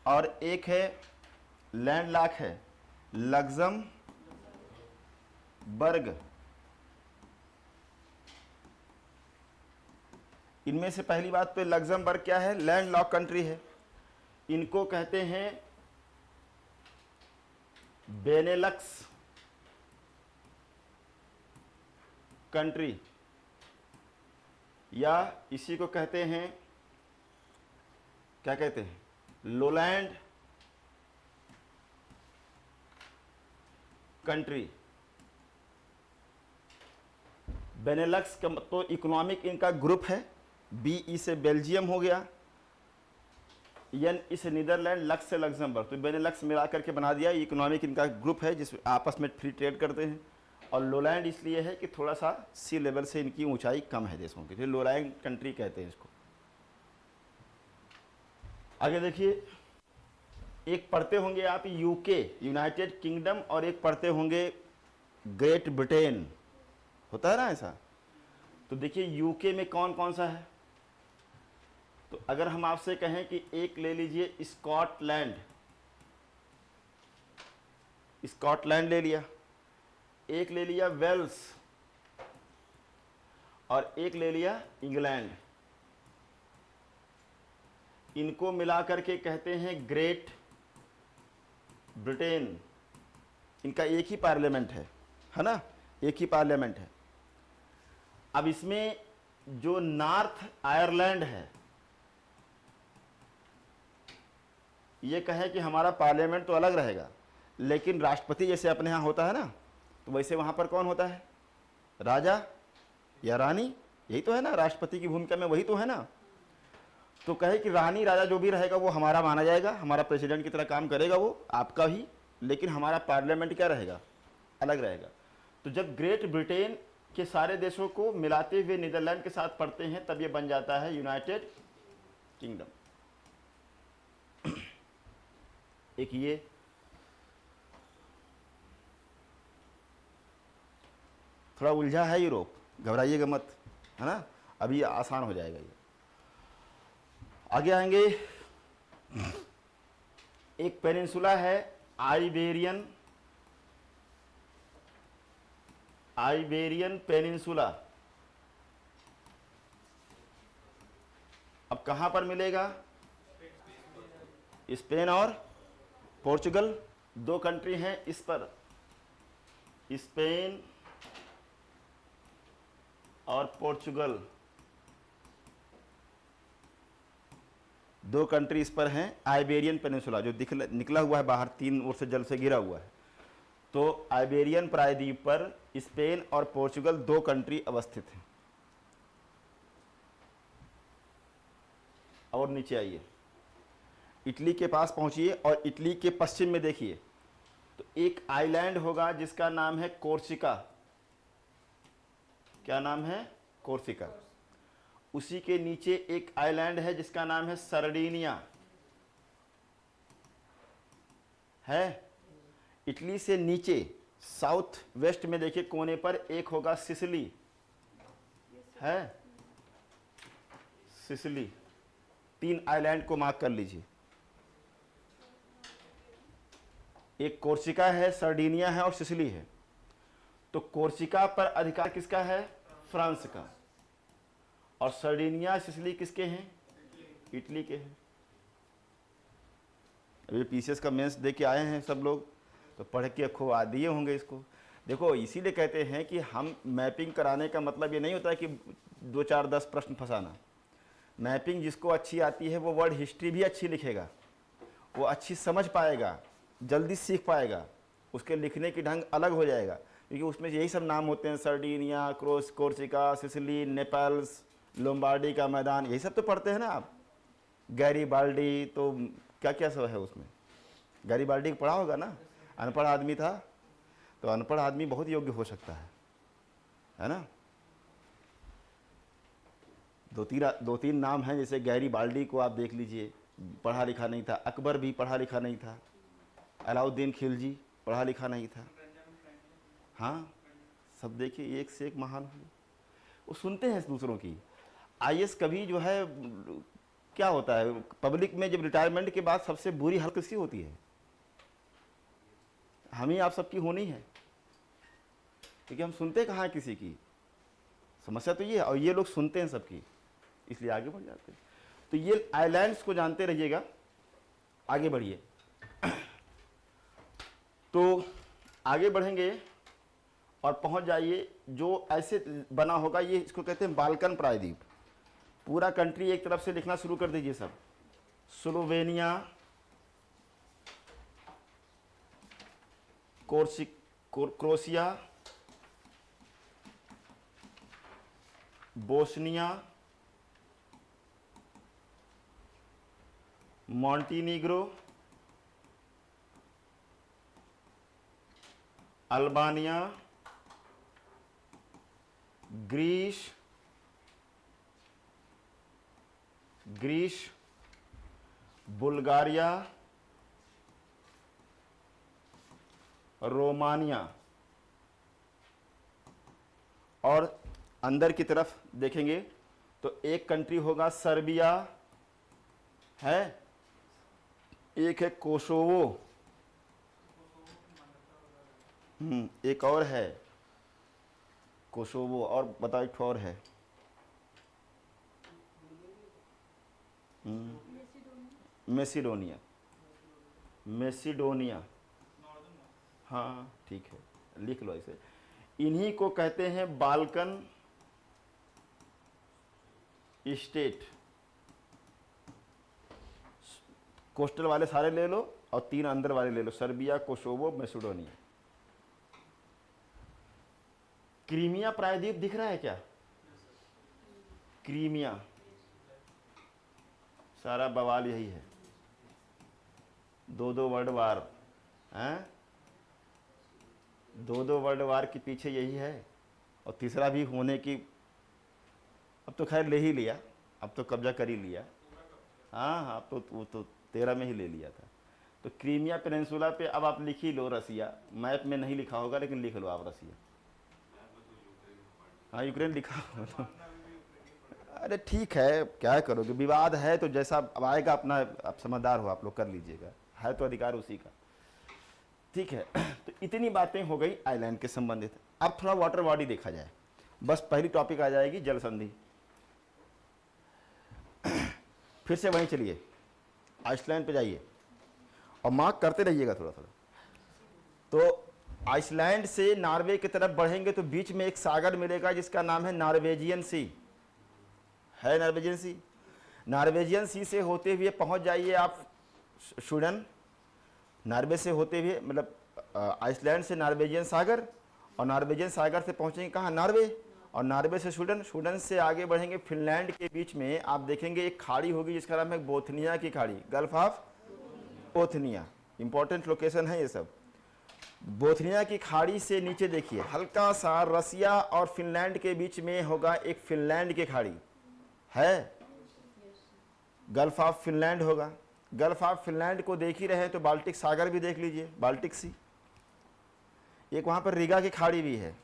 और एक है लैंडलॉक है लग्जमबर्ग। इनमें से पहली बात तो लग्जमबर्ग क्या है, लैंडलॉक कंट्री है। इनको कहते हैं बेनेलक्स कंट्री, या इसी को कहते हैं, क्या कहते हैं, लोलैंड कंट्री। बेनेलक्स का तो इकोनॉमिक इनका ग्रुप है, BE से बेल्जियम हो गया, N इसे नीदरलैंड, लक्स से लग्जमबर्ग, तो बेनेलक्स मिला करके बना दिया। इकोनॉमिक इनका ग्रुप है जिसमें आपस में फ्री ट्रेड करते हैं। और लोलैंड इसलिए है कि थोड़ा सा सी लेवल से इनकी ऊंचाई कम है देशों की, लोलैंड कंट्री कहते हैं इसको। आगे देखिए, एक पढ़ते होंगे आप यूके, यूनाइटेड किंगडम, और एक पढ़ते होंगे ग्रेट ब्रिटेन, होता है ना ऐसा। तो देखिए यूके में कौन कौन सा है, तो अगर हम आपसे कहें कि एक ले लीजिए स्कॉटलैंड, स्कॉटलैंड ले लिया, एक ले लिया वेल्स, और एक ले लिया इंग्लैंड, इनको मिलाकर के कहते हैं ग्रेट ब्रिटेन। इनका एक ही पार्लियामेंट है ना, एक ही पार्लियामेंट है। अब इसमें जो नॉर्थ आयरलैंड है, ये कहे कि हमारा पार्लियामेंट तो अलग रहेगा, लेकिन राष्ट्रपति जैसे अपने यहाँ होता है ना, तो वैसे वहाँ पर कौन होता है, राजा या रानी, यही तो है ना, राष्ट्रपति की भूमिका में वही तो है ना। तो कहे कि रानी राजा जो भी रहेगा वो हमारा माना जाएगा, हमारा प्रेसिडेंट की तरह काम करेगा वो आपका ही, लेकिन हमारा पार्लियामेंट क्या रहेगा, अलग रहेगा। तो जब ग्रेट ब्रिटेन के सारे देशों को मिलाते हुए नीदरलैंड के साथ पढ़ते हैं, तब ये बन जाता है यूनाइटेड किंगडम। एक ये, थोड़ा उलझा है यूरोप, घबराइएगा मत, है ना, अभी आसान हो जाएगा ये। आगे आएंगे, एक पेनिनसुला है आइबेरियन पेनिनसुला। अब कहां पर मिलेगा, स्पेन और पोर्चुगल, दो कंट्री हैं इस पर, स्पेन और पोर्चुगल, दो कंट्री इस पर हैं। आइबेरियन पेनिनसुला जो निकला हुआ है बाहर, तीन ओर से जल से घिरा हुआ है, तो आइबेरियन प्रायद्वीप पर स्पेन और पोर्चुगल दो कंट्री अवस्थित हैं। और नीचे आइए, इटली के पास पहुंचिए, और इटली के पश्चिम में देखिए, तो एक आइलैंड होगा जिसका नाम है कोर्सिका। क्या नाम है, कोर्सिका। उसी के नीचे एक आइलैंड है जिसका नाम है सरडीनिया, है। इटली से नीचे साउथ वेस्ट में देखिए कोने पर एक होगा सिसिली, है, सिसिली। तीन आइलैंड को मार्क कर लीजिए, एक कोर्सिका है, सरडीनिया है और सिसिली है। तो कोर्सिका पर अधिकार किसका है, फ्रांस का, और सरडीनिया सिसिली किसके हैं, इटली के हैं। अभी पीसीएस का मेंस दे के आए हैं सब लोग, तो पढ़ के खूब दिए होंगे इसको। देखो इसीलिए कहते हैं कि हम मैपिंग कराने का मतलब ये नहीं होता है कि 2 4 10 प्रश्न फंसाना। मैपिंग जिसको अच्छी आती है वो वर्ड हिस्ट्री भी अच्छी लिखेगा, वो अच्छी समझ पाएगा, जल्दी सीख पाएगा, उसके लिखने की ढंग अलग हो जाएगा, क्योंकि उसमें यही सब नाम होते हैं, सरडीनिया, कोर्सिका, सिसिली, नेपल्स, लोम्बार्डी का मैदान, यही सब तो पढ़ते हैं ना आप। गैरीबाल्डी, तो क्या क्या सब है उसमें, गैरीबाल्डी को पढ़ा होगा ना, अनपढ़ आदमी था, तो अनपढ़ आदमी बहुत योग्य हो सकता है ना। दो तीन नाम हैं, जैसे गैरीबाल्डी को आप देख लीजिए, पढ़ा लिखा नहीं था। अकबर भी पढ़ा लिखा नहीं था, अलाउद्दीन खिलजी पढ़ा लिखा नहीं था। हाँ, सब देखिए एक से एक महान हुए। वो सुनते हैं दूसरों की। आईएएस कभी जो है क्या होता है पब्लिक में, जब रिटायरमेंट के बाद सबसे बुरी हालत किसकी होती है? हम ही आप सबकी होनी है, क्योंकि हम सुनते कहाँ हैं किसी की। समस्या तो ये है, और ये लोग सुनते हैं सबकी, इसलिए आगे बढ़ जाते हैं। तो ये आइलैंड्स को जानते रहिएगा। आगे बढ़िए। तो आगे बढ़ेंगे और पहुंच जाइए, जो ऐसे बना होगा ये, इसको कहते हैं बाल्कन प्रायद्वीप। पूरा कंट्री एक तरफ से लिखना शुरू कर दीजिए सब। Slovenia, Croatia, Bosnia, Montenegro, Albania, Greece, Bulgaria, Romania, और अंदर की तरफ देखेंगे तो एक कंट्री होगा सर्बिया है, एक है कोसोवो, एक और है कोसोवो, और बताओ एक और है मेसिडोनिया। मेसिडोनिया, हाँ ठीक है, लिख लो इसे। इन्हीं को कहते हैं बाल्कन स्टेट। कोस्टल वाले सारे ले लो और 3 अंदर वाले ले लो, सर्बिया, कोसोवो, मेसिडोनिया। क्रीमिया प्रायद्वीप दिख रहा है क्या? क्रीमिया, सारा बवाल यही है। 2 वर्ल्ड वार हैं, 2 वर्ल्ड वार के पीछे यही है, और तीसरा भी होने की, अब तो खैर ले ही लिया, अब तो कब्जा कर ही लिया। हाँ, अब तो वो तो 13 में ही ले लिया था। तो क्रीमिया पेनिनसुला पे अब आप लिख ही लो रसिया। मैप में नहीं लिखा होगा लेकिन लिख लो आप रसिया। हाँ, यूक्रेन लिखा हो। अरे ठीक है, क्या करोगे, विवाद है तो जैसा अब आएगा अपना, आप समझदार हो, आप लोग कर लीजिएगा, है तो अधिकार उसी का। ठीक है। तो इतनी बातें हो गई आइलैंड के संबंधित। अब थोड़ा वाटर बॉडी देखा जाए। बस पहली टॉपिक आ जाएगी जल संधि। फिर से वहीं चलिए, आइसलैंड पे जाइए और मार्क करते रहिएगा थोड़ा थोड़ा। तो आइसलैंड से नॉर्वे की तरफ बढ़ेंगे तो बीच में एक सागर मिलेगा जिसका नाम है नॉर्वेजियन सी। है नॉर्वेजियन सी। नॉर्वेजियन सी से होते हुए पहुंच जाइए आप स्वीडन। नॉर्वे से होते हुए, मतलब आइसलैंड से नॉर्वेजियन सागर, और नॉर्वेजियन सागर से पहुंचेंगे कहाँ? नॉर्वे। और नॉर्वे से स्वीडन, स्वीडन से आगे बढ़ेंगे फिनलैंड के बीच में आप देखेंगे एक खाड़ी होगी जिसका नाम है बोथनिया की खाड़ी, gulf of Bothnia. Important location है ये सब। बोथनिया की खाड़ी से नीचे देखिए हल्का सा रसिया और फिनलैंड के बीच में होगा एक फिनलैंड की खाड़ी है, गल्फ ऑफ फिनलैंड होगा। गल्फ ऑफ फिनलैंड को देख ही रहे तो बाल्टिक सागर भी देख लीजिए, बाल्टिक सी। एक वहां पर रीगा की खाड़ी भी है,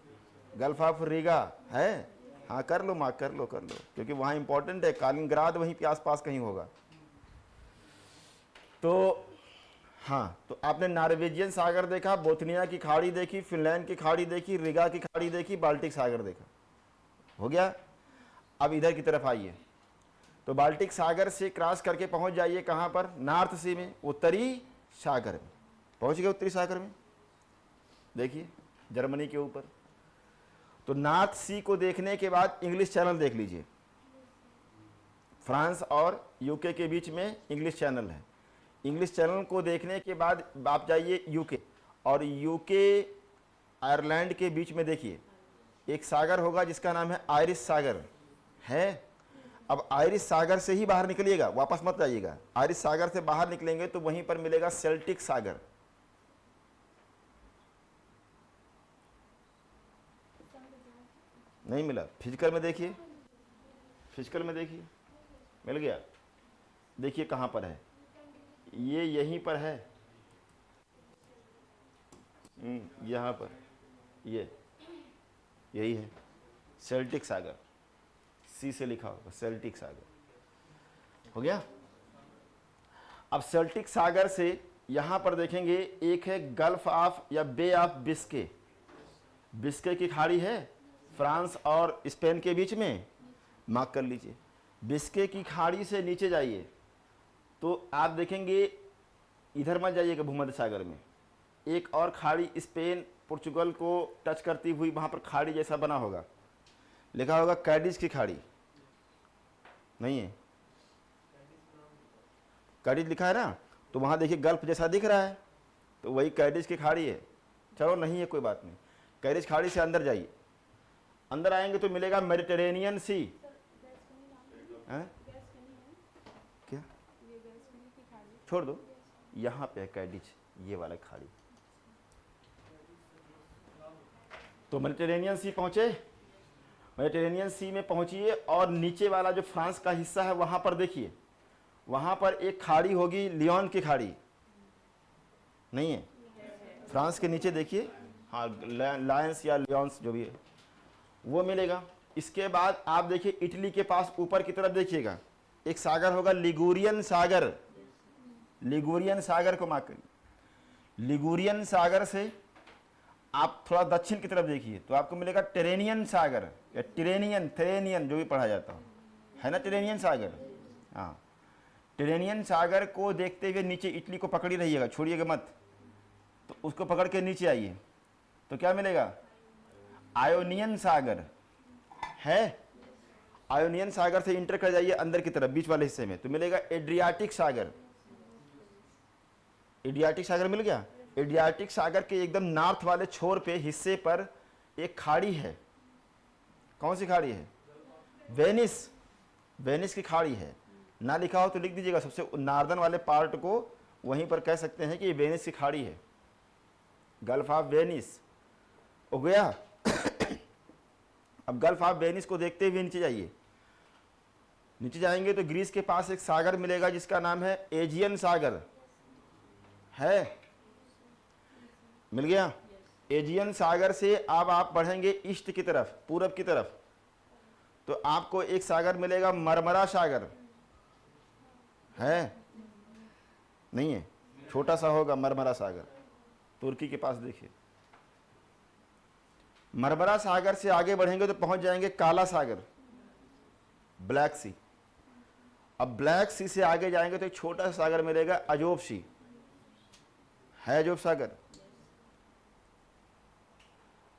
गल्फ ऑफ रीगा है। हाँ कर लो मार्क, कर लो क्योंकि वहां इंपॉर्टेंट है, कालिंगराद वहीं के आसपास कहीं होगा। तो हाँ, तो आपने नॉर्वेजियन सागर देखा, बोथनिया की खाड़ी देखी, फिनलैंड की खाड़ी देखी, रीगा की खाड़ी देखी, बाल्टिक सागर देखा, हो गया। अब इधर की तरफ आइए तो बाल्टिक सागर से क्रॉस करके पहुंच जाइए कहां पर? नॉर्थ सी में, उत्तरी सागर में पहुंच गए। उत्तरी सागर में देखिए जर्मनी के ऊपर। तो नॉर्थ सी को देखने के बाद इंग्लिश चैनल देख लीजिए। फ्रांस और यूके के बीच में इंग्लिश चैनल है। इंग्लिश चैनल को देखने के बाद आप जाइए यूके, और यूके आयरलैंड के बीच में देखिए एक सागर होगा जिसका नाम है आयरिश सागर है। अब आयरिश सागर से ही बाहर निकलिएगा, वापस मत जाइएगा। आयरिश सागर से बाहर निकलेंगे तो वहीं पर मिलेगा सेल्टिक सागर। नहीं मिला? फिजिकल में देखिए, फिजिकल में देखिए, मिल गया। देखिए कहां पर है ये, यहीं पर है। यहाँ पर ये यही है सेल्टिक सागर, सी से लिखा होगा सेल्टिक सागर। हो गया। अब सेल्टिक सागर से यहाँ पर देखेंगे एक है गल्फ ऑफ या बे ऑफ बिस्के, बिस्के की खाड़ी है फ्रांस और स्पेन के बीच में, मार्क कर लीजिए। बिस्के की खाड़ी से नीचे जाइए तो आप देखेंगे, इधर मत जाइएगा भूमध्य सागर में, एक और खाड़ी स्पेन पुर्तगाल को टच करती हुई वहाँ पर खाड़ी जैसा बना होगा, लिखा होगा कैडिज की खाड़ी, नहीं है कैडिज लिखा है ना, तो वहाँ देखिए गल्फ जैसा दिख रहा है, तो वही कैडिज की खाड़ी है। चलो नहीं है कोई बात नहीं, कैडिज खाड़ी से अंदर जाइए, अंदर आएंगे तो मिलेगा मेडिटेरेनियन सी। क्या छोड़ दो, यहाँ पे है कैडिज, ये वाला खाड़ी। तो मेडिटेरेनियन सी पहुंचे, मेडिटेरेनियन सी में पहुंचिए और नीचे वाला जो फ्रांस का हिस्सा है वहां पर देखिए, वहां पर एक खाड़ी होगी लियोन की खाड़ी, नहीं है फ्रांस के नीचे देखिए, हाँ लायंस या लियोन्स जो भी है वो मिलेगा। इसके बाद आप देखिए इटली के पास ऊपर की तरफ देखिएगा एक सागर होगा लिगुरियन सागर, लिगुरियन सागर को मार्क करिए। लिगुरियन सागर से आप थोड़ा दक्षिण की तरफ देखिए तो आपको मिलेगा टेरेनियन सागर या टिरेनियन, थेरेनियन जो भी पढ़ा जाता है ना, टिरेनियन सागर। हाँ, टिरेनियन सागर को देखते हुए नीचे इटली को पकड़ ही रहिएगा, छोड़िएगा मत, तो उसको पकड़ के नीचे आइए तो क्या मिलेगा, आयोनियन सागर है। आयोनियन सागर से इंटर कर जाइए अंदर की तरफ बीच वाले हिस्से में तो मिलेगा एड्रियाटिक सागर। एड्रियाटिक सागर मिल गया। एड्रियाटिक सागर के एकदम नॉर्थ वाले छोर पे हिस्से पर एक खाड़ी है, कौन सी खाड़ी है, वेनिस, वेनिस की खाड़ी है। ना लिखा हो तो लिख दीजिएगा, सबसे नॉर्दर्न वाले पार्ट को वहीं पर कह सकते हैं कि ये वेनिस की खाड़ी है, गल्फ ऑफ वेनिस। हो गया। अब गल्फ ऑफ वेनिस को देखते हुए नीचे जाइए, नीचे जाएंगे तो ग्रीस के पास एक सागर मिलेगा जिसका नाम है एजियन सागर, है मिल गया। एजियन सागर से अब आप बढ़ेंगे ईस्ट की तरफ, पूरब की तरफ, तो आपको एक सागर मिलेगा मरमरा सागर, है नहीं है, छोटा सा होगा मरमरा सागर, तुर्की के पास देखिए। मरमरा सागर से आगे बढ़ेंगे तो पहुंच जाएंगे काला सागर, ब्लैक सी। अब ब्लैक सी से आगे जाएंगे तो एक छोटा सा सागर मिलेगा अजोब सी, है अजोब सागर।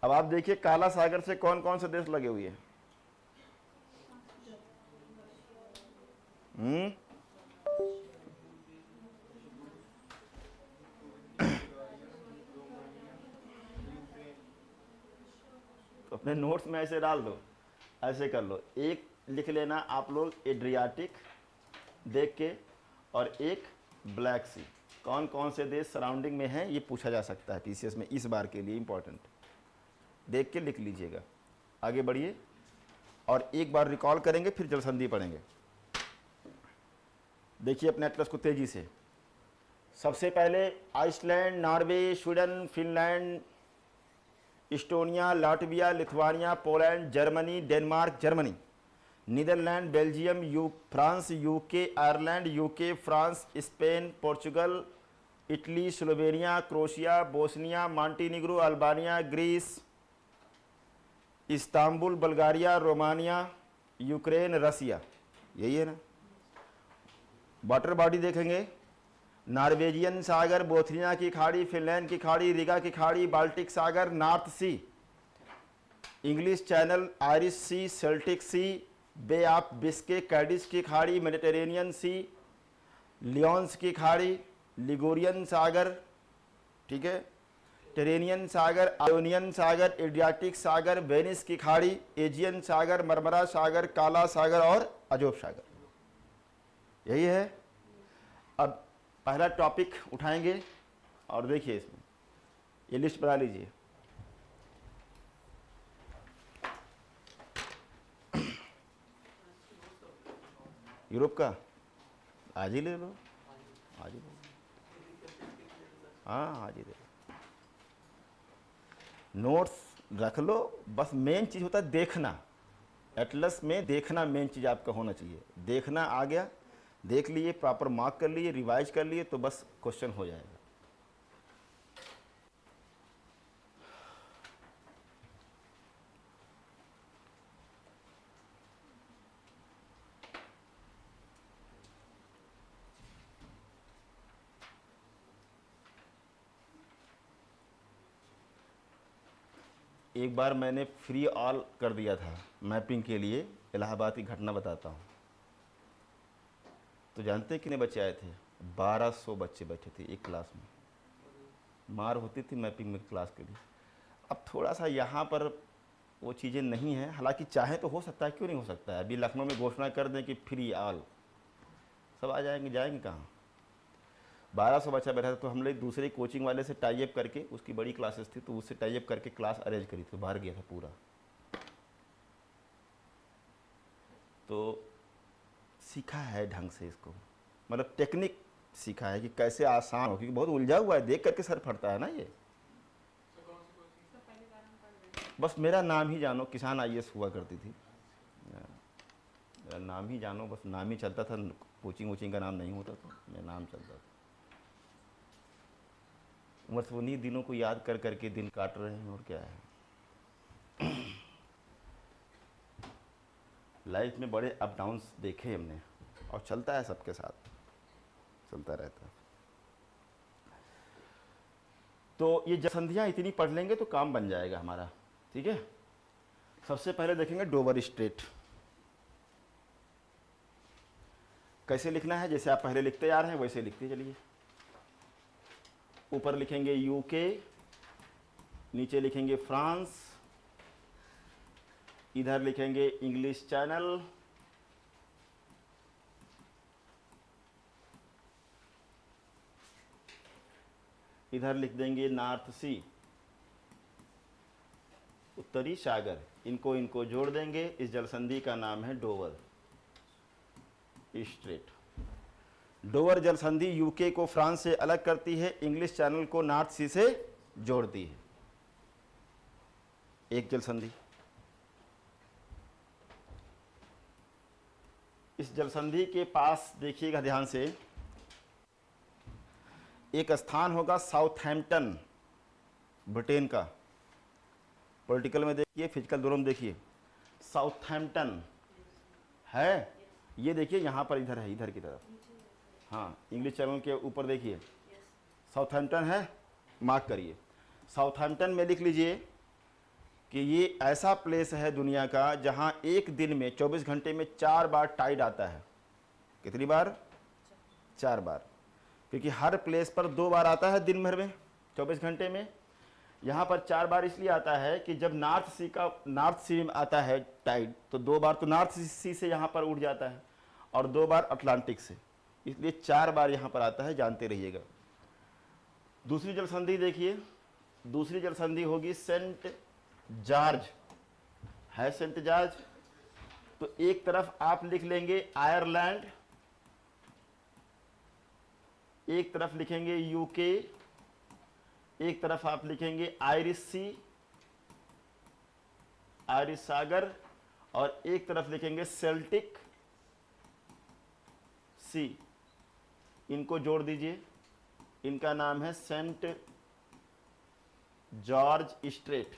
अब आप देखिए काला सागर से कौन कौन से देश लगे हुए हैं, तो अपने नोट्स में ऐसे डाल दो, ऐसे कर लो, एक लिख लेना आप लोग एड्रियाटिक देख के और एक ब्लैक सी, कौन कौन से देश सराउंडिंग में हैं ये पूछा जा सकता है पीसीएस में, इस बार के लिए इंपॉर्टेंट, देख के लिख लीजिएगा। आगे बढ़िए और एक बार रिकॉल करेंगे फिर जल संधि पढ़ेंगे। देखिए अपने एटलस को तेजी से, सबसे पहले Iceland, Norway, Sweden, Finland, Estonia, Latvia, Lithuania, Poland, Germany, Denmark, Germany, Netherlands, Belgium, France, UK, Ireland, UK, France, Spain, Portugal, Italy, Slovenia, Croatia, Bosnia, Montenegro, Albania, Greece, Istanbul, Bulgaria, Romania, Ukraine, Russia, यही है ना। Water body देखेंगे, Norwegian सागर, Bothnia की खाड़ी, Finland की खाड़ी, Riga की खाड़ी, बाल्टिक सागर, North Sea, English Channel, Irish Sea, Celtic Sea, Bay of Biscay, Cadiz की खाड़ी, मेडिटेरेनियन सी, लियोन्स की खाड़ी, लिगुरियन सागर, ठीक है, टेरेनियन सागर, आयोनियन सागर, एड्रियाटिक सागर, वेनिस की खाड़ी, एजियन सागर, मरमरा सागर, काला सागर और अजोब सागर, यही है। अब पहला टॉपिक उठाएंगे और देखिए इसमें ये लिस्ट बना लीजिए। यूरोप का आज ही ले लो, आज ही ले लो, हाँ आज ही ले लो। नोट्स रख लो, बस मेन चीज़ होता है देखना। एटलस में देखना मेन चीज़ आपका होना चाहिए। देखना आ गया, देख लिए, प्रॉपर मार्क कर लिए, रिवाइज कर लिए, तो बस क्वेश्चन हो जाएगा। एक बार मैंने फ्री ऑल कर दिया था मैपिंग के लिए, इलाहाबाद की घटना बताता हूँ। तो जानते हैं कितने बच्चे आए थे? 1200 बच्चे बैठे थे एक क्लास में। मार होती थी मैपिंग में क्लास के लिए। अब थोड़ा सा यहाँ पर वो चीज़ें नहीं हैं, हालांकि चाहे तो हो सकता है, क्यों नहीं हो सकता है। अभी लखनऊ में घोषणा कर दें कि फ्री ऑल, सब आ जाएंगे, जाएंगे कहाँ? 1200 बच्चा बैठा था, तो हम लोग दूसरे कोचिंग वाले से टाई अप करके, उसकी बड़ी क्लासेस थी तो उससे टाई अप करके क्लास अरेंज करी थी, बाहर गया था पूरा। तो सीखा है ढंग से इसको, मतलब टेक्निक सीखा है कि कैसे आसान हो, क्योंकि बहुत उलझा हुआ है, देख करके सर फटता है ना ये। बस मेरा नाम ही जानो, किसान आईएएस हुआ करती थी। मेरा नाम ही जानो, बस नाम ही चलता था, कोचिंग वोचिंग का नाम नहीं होता था, मेरा नाम चलता था। बस उन्हीं दिनों को याद कर करके दिन काट रहे हैं, और क्या है। लाइफ में बड़े अप डाउन्स देखे हमने, और चलता है सबके साथ, चलता रहता है। तो ये संधियाँ इतनी पढ़ लेंगे तो काम बन जाएगा हमारा, ठीक है। सबसे पहले देखेंगे डोवर स्ट्रेट कैसे लिखना है। जैसे आप पहले लिखते आ रहे हैं वैसे लिखते चलिए। ऊपर लिखेंगे यूके, नीचे लिखेंगे फ्रांस, इधर लिखेंगे इंग्लिश चैनल, इधर लिख देंगे नॉर्थ सी, उत्तरी सागर। इनको जोड़ देंगे। इस जलसंधि का नाम है डोवर स्ट्रेट। डोवर जलसंधि यूके को फ्रांस से अलग करती है, इंग्लिश चैनल को नॉर्थ सी से जोड़ती है। एक जलसंधि। इस जलसंधि के पास देखिएगा ध्यान से, एक स्थान होगा साउथहैम्पटन, ब्रिटेन का। पॉलिटिकल में देखिए, फिजिकल दोनों में देखिए, साउथहैम्पटन है। ये देखिए यहाँ पर, इधर है, इधर की तरफ। हाँ, इंग्लिश चैनल के ऊपर देखिए साउथहैम्पटन है, मार्क करिए। साउथहैम्पटन में लिख लीजिए कि ये ऐसा प्लेस है दुनिया का जहाँ एक दिन में 24 घंटे में 4 बार टाइड आता है। कितनी बार? 4 बार, क्योंकि हर प्लेस पर 2 बार आता है दिन भर में 24 घंटे में। यहाँ पर 4 बार इसलिए आता है कि जब नॉर्थ सी में आता है टाइड, तो 2 बार तो नॉर्थ सी से यहाँ पर उठ जाता है, और 2 बार अटलांटिक से, इसलिए 4 बार यहाँ पर आता है, जानते रहिएगा। दूसरी जलसंधि देखिए, दूसरी जलसंधि होगी सेंट जॉर्ज, है सेंट जॉर्ज। तो एक तरफ आप लिख लेंगे आयरलैंड, एक तरफ लिखेंगे यूके, एक तरफ आप लिखेंगे आयरिश सी, आयरिश सागर, और एक तरफ लिखेंगे सेल्टिक सी। इनको जोड़ दीजिए, इनका नाम है Saint George Strait.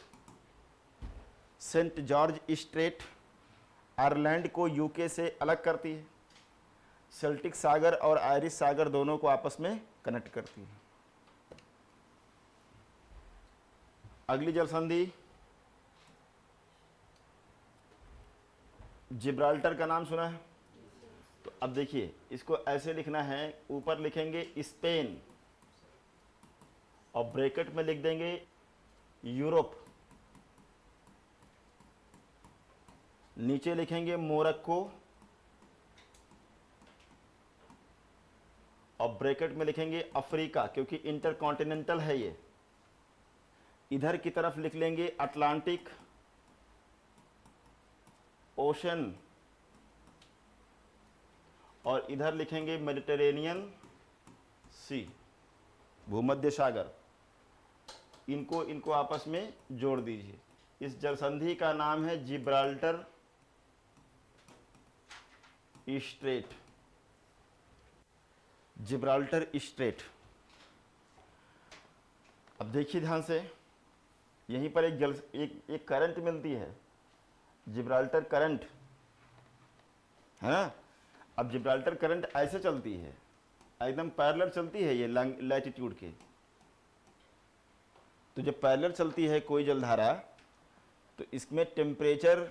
Saint George Strait Ireland को यूके से अलग करती है, सेल्टिक सागर और आयरिश सागर दोनों को आपस में कनेक्ट करती है। अगली जलसंधि जिब्राल्टर का नाम सुना है? तो अब देखिए, इसको ऐसे लिखना है, ऊपर लिखेंगे स्पेन और ब्रैकेट में लिख देंगे यूरोप, नीचे लिखेंगे मोरक्को और ब्रैकेट में लिखेंगे अफ्रीका, क्योंकि इंटरकॉन्टिनेंटल है ये। इधर की तरफ लिख लेंगे अटलांटिक ओशन, और इधर लिखेंगे मेडिटेरेनियन सी, भूमध्य सागर। इनको इनको आपस में जोड़ दीजिए। इस जल संधि का नाम है जिब्राल्टर स्ट्रेट। Gibraltar straight. अब देखिए ध्यान से, यहीं पर एक करंट मिलती है, जिब्राल्टर करंट, है ना। अब जिब्राल्टर करंट ऐसे चलती है, एकदम पैरेलल चलती है ये लैटिट्यूड के। तो जब पैरेलल चलती है कोई जलधारा, तो इसमें टेम्परेचर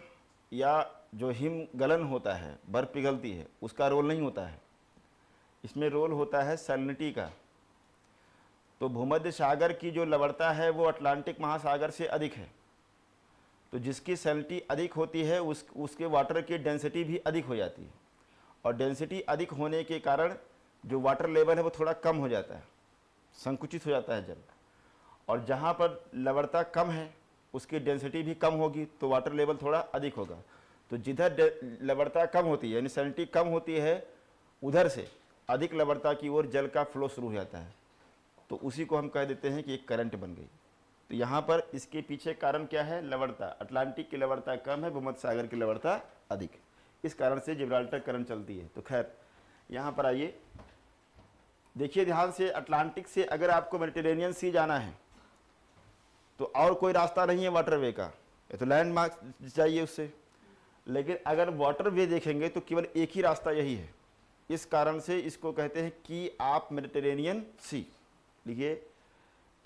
या जो हिम गलन होता है, बर्फ पिघलती है, उसका रोल नहीं होता है। इसमें रोल होता है सैलिनिटी का। तो भूमध्य सागर की जो लवणता है वो अटलांटिक महासागर से अधिक है। तो जिसकी सैलिनिटी अधिक होती है उसके वाटर की डेंसिटी भी अधिक हो जाती है, और डेंसिटी अधिक होने के कारण जो वाटर लेवल है वो थोड़ा कम हो जाता है, संकुचित हो जाता है जल। और जहाँ पर लवणता कम है उसकी डेंसिटी भी कम होगी, तो वाटर लेवल थोड़ा अधिक होगा। तो जिधर लवणता कम होती है यानी सैलिनिटी कम होती है, उधर से अधिक लवणता की ओर जल का फ्लो शुरू हो जाता है। तो उसी को हम कह देते हैं कि एक करंट बन गई। तो यहाँ पर इसके पीछे कारण क्या है? लवणता। अटलांटिक की लवणता कम है, भूमध्य सागर की लवणता अधिक, इस कारण से जिब्राल्टर करंट चलती है। तो खैर यहाँ पर आइए, देखिए ध्यान से, अटलांटिक से अगर आपको मेडिटेरेनियन सी जाना है तो और कोई रास्ता नहीं है वाटरवे का, ये तो लैंड मार्क चाहिए उससे। लेकिन अगर वाटरवे देखेंगे तो केवल एक ही रास्ता यही है। इस कारण से इसको कहते हैं कि आप मेडिटेरेनियन सी लिखिए,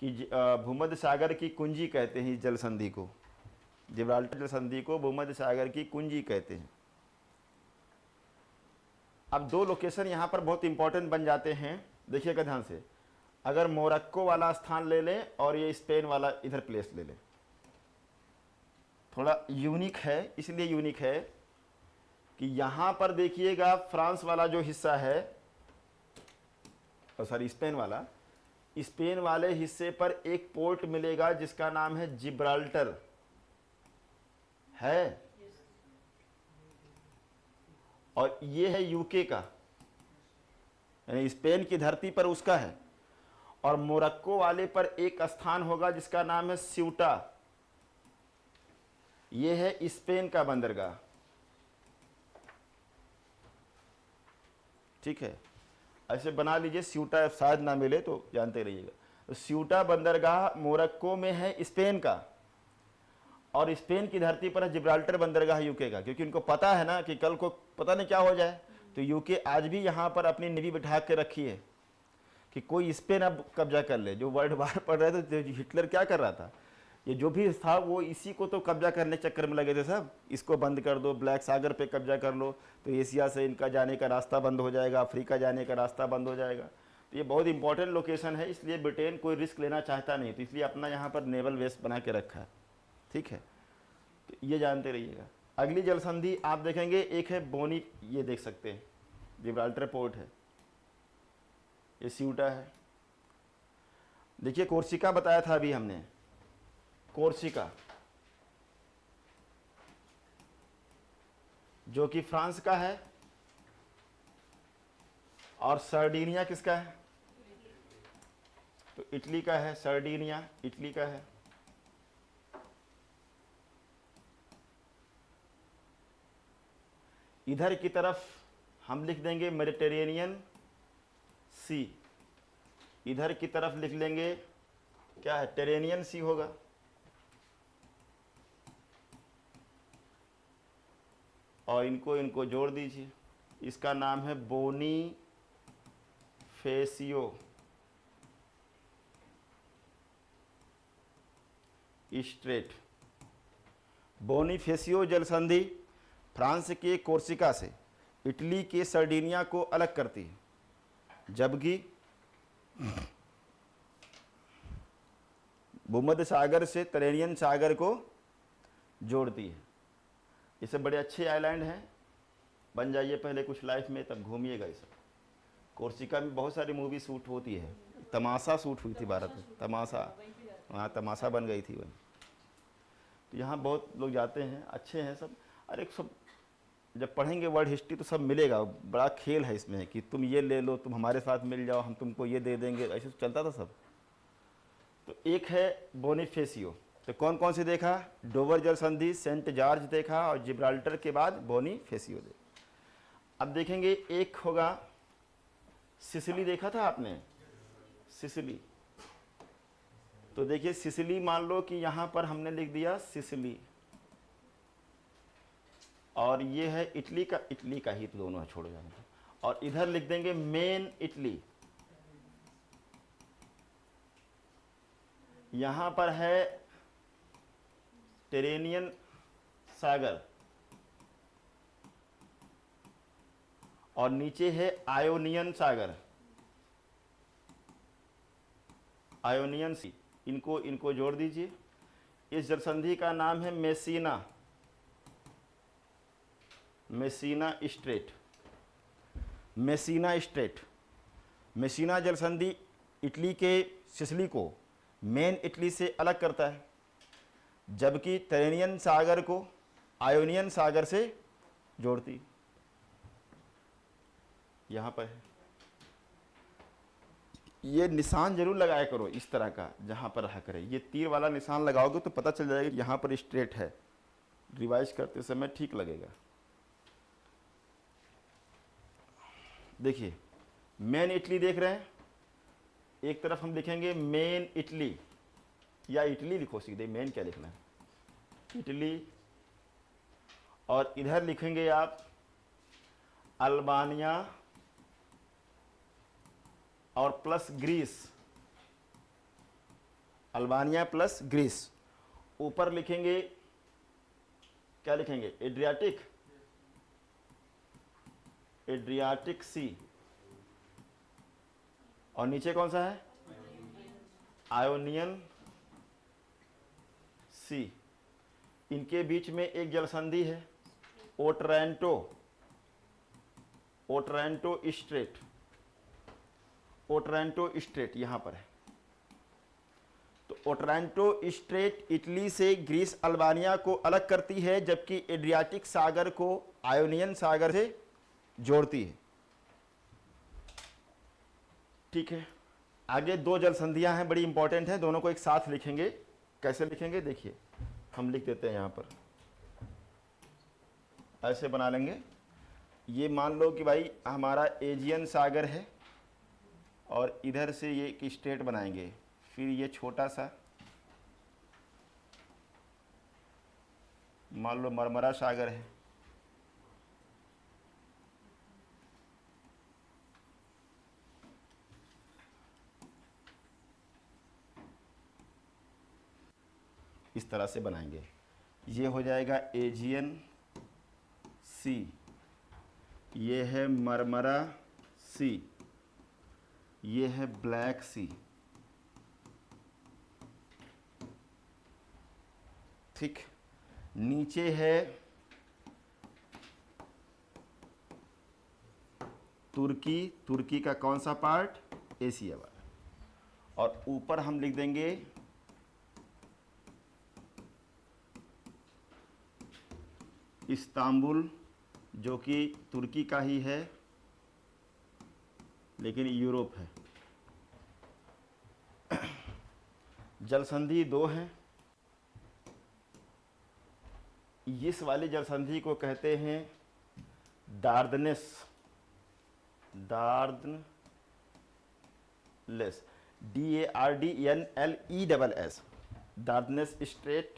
कि भूमध्य सागर की कुंजी कहते हैं इस जल संधि को, जिब्राल्टर जल संधि को भूमध्य सागर की कुंजी कहते हैं। अब दो लोकेशन यहाँ पर बहुत इंपॉर्टेंट बन जाते हैं, देखिएगा ध्यान से। अगर मोरक्को वाला स्थान ले लें और ये स्पेन वाला इधर प्लेस ले लें, थोड़ा यूनिक है। इसलिए यूनिक है कि यहाँ पर देखिएगा फ्रांस वाला जो हिस्सा है, सॉरी स्पेन वाला, स्पेन वाले हिस्से पर एक पोर्ट मिलेगा जिसका नाम है जिब्राल्टर, है। और ये है यूके का, यानी स्पेन की धरती पर उसका है। और मोरक्को वाले पर एक स्थान होगा जिसका नाम है स्यूटा, ये है स्पेन का बंदरगाह, ठीक है। ऐसे बना लीजिए, स्यूटा शायद ना मिले तो जानते रहिएगा। तो स्यूटा बंदरगाह मोरक्को में है स्पेन का, और स्पेन की धरती पर है जिब्राल्टर बंदरगाह यूके का। क्योंकि उनको पता है ना कि कल को पता नहीं क्या हो जाए, तो यूके आज भी यहाँ पर अपनी नेवी बिठा के रखी है कि कोई स्पेन अब कब्जा कर ले। जो वर्ल्ड वार पढ़ रहे थे, जो हिटलर क्या कर रहा था, ये जो भी था वो इसी को तो कब्जा करने चक्कर में लगे थे सब। इसको बंद कर दो, ब्लैक सागर पे कब्जा कर लो, तो एशिया से इनका जाने का रास्ता बंद हो जाएगा, अफ्रीका जाने का रास्ता बंद हो जाएगा। तो ये बहुत इंपॉर्टेंट लोकेशन है, इसलिए ब्रिटेन कोई रिस्क लेना चाहता नहीं, तो इसलिए अपना यहाँ पर नेवल बेस बना के रखा है, ठीक है। तो ये जानते रहिएगा। अगली जल संधि आप देखेंगे, एक है बोनी, ये देख सकते हैं जिब्राल्टर पोर्ट है, ये स्यूटा है। देखिए कोर्सिका बताया था अभी हमने, कोर्सिका जो कि फ्रांस का है, और सर्डिनिया किसका है? तो इटली का है, सर्डिनिया इटली का है। इधर की तरफ हम लिख देंगे मेडिटेरेनियन सी, इधर की तरफ लिख लेंगे क्या है? टेरेनियन सी होगा। और इनको जोड़ दीजिए, इसका नाम है बोनी फेसियो स्ट्रेट। बोनीफेसियो जल संधि फ्रांस के कोर्सिका से इटली के सर्डिनिया को अलग करती है, जबकि भूमध्य सागर से तरेनियन सागर को जोड़ती है। ये सब बड़े अच्छे आइलैंड हैं, बन जाइए पहले कुछ लाइफ में, तब घूमिएगा। ये सब कोर्सिका में बहुत सारी मूवी शूट होती है, तमाशा शूट हुई थी भारत में, तमाशा, वहाँ तमाशा बन गई थी वही। तो यहाँ बहुत लोग जाते हैं, अच्छे हैं सब। अरे सब जब पढ़ेंगे वर्ल्ड हिस्ट्री तो सब मिलेगा। बड़ा खेल है इसमें कि तुम ये ले लो, तुम हमारे साथ मिल जाओ, हम तुमको ये दे देंगे, ऐसे चलता था सब। तो एक है बोनीफेसियो। तो कौन कौन से देखा? डोवर जल संधि, सेंट जॉर्ज देखा और जिब्राल्टर के बाद बोनीफेसियो देखा। अब देखेंगे एक होगा सिसिली, देखा था आपने सिसिली? तो देखिए सिसिली, मान लो कि यहां पर हमने लिख दिया सिसिली, और ये है इटली का ही तो दोनों है, छोड़ जाने। और इधर लिख देंगे मेन इटली। यहां पर है टेरेनियन सागर और नीचे है आयोनियन सागर, आयोनियन सी। इनको जोड़ दीजिए। इस जलसंधि का नाम है Messina, Messina strait, Messina strait. Messina जलसंधि इटली के सिसिली को मेन इटली से अलग करता है, जबकि टेरेनियन सागर को आयोनियन सागर से जोड़ती। यहां पर है, ये निशान जरूर लगाया करो इस तरह का, जहां पर रहा करे। ये तीर वाला निशान लगाओगे तो पता चल जाएगा यहां पर स्ट्रेट है, रिवाइज करते समय ठीक लगेगा। देखिए मेन इटली देख रहे हैं, एक तरफ हम लिखेंगे मेन इटली, या इटली लिखो सीधे, मेन क्या लिखना है, इटली। और इधर लिखेंगे आप अल्बानिया और plus Greece, Albania plus Greece. ऊपर लिखेंगे, क्या लिखेंगे, एड्रियाटिक, एड्रियाटिक सी। और नीचे कौन सा है, आयोनियन सी। इनके बीच में एक जलसंधि है ओटरैंटो, ओटरैंटो स्ट्रेट, ओटरैंटो स्ट्रेट यहां पर है। तो ओटरैंटो स्ट्रेट इटली से ग्रीस अल्बानिया को अलग करती है, जबकि एड्रियाटिक सागर को आयोनियन सागर से जोड़ती है। ठीक है, आगे दो जलसंधियां हैं, बड़ी इंपॉर्टेंट हैं, दोनों को एक साथ लिखेंगे। कैसे लिखेंगे देखिए, हम लिख देते हैं यहां पर, ऐसे बना लेंगे। ये मान लो कि भाई हमारा एजियन सागर है और इधर से ये एक स्टेट बनाएंगे, फिर ये छोटा सा मान लो मरमरा सागर है, इस तरह से बनाएंगे। ये हो जाएगा एजियन सी, ये है मरमरा सी, ये है ब्लैक सी। ठीक, नीचे है तुर्की, तुर्की का कौन सा पार्ट, एशिया वाला। और ऊपर हम लिख देंगे इस्तांबुल, जो कि तुर्की का ही है लेकिन यूरोप है। जलसंधि दो हैं, इस वाली जलसंधि को कहते हैं दार्दनेस, दार्दनलेस, DARDNLESS, दार्दनेस स्ट्रेट।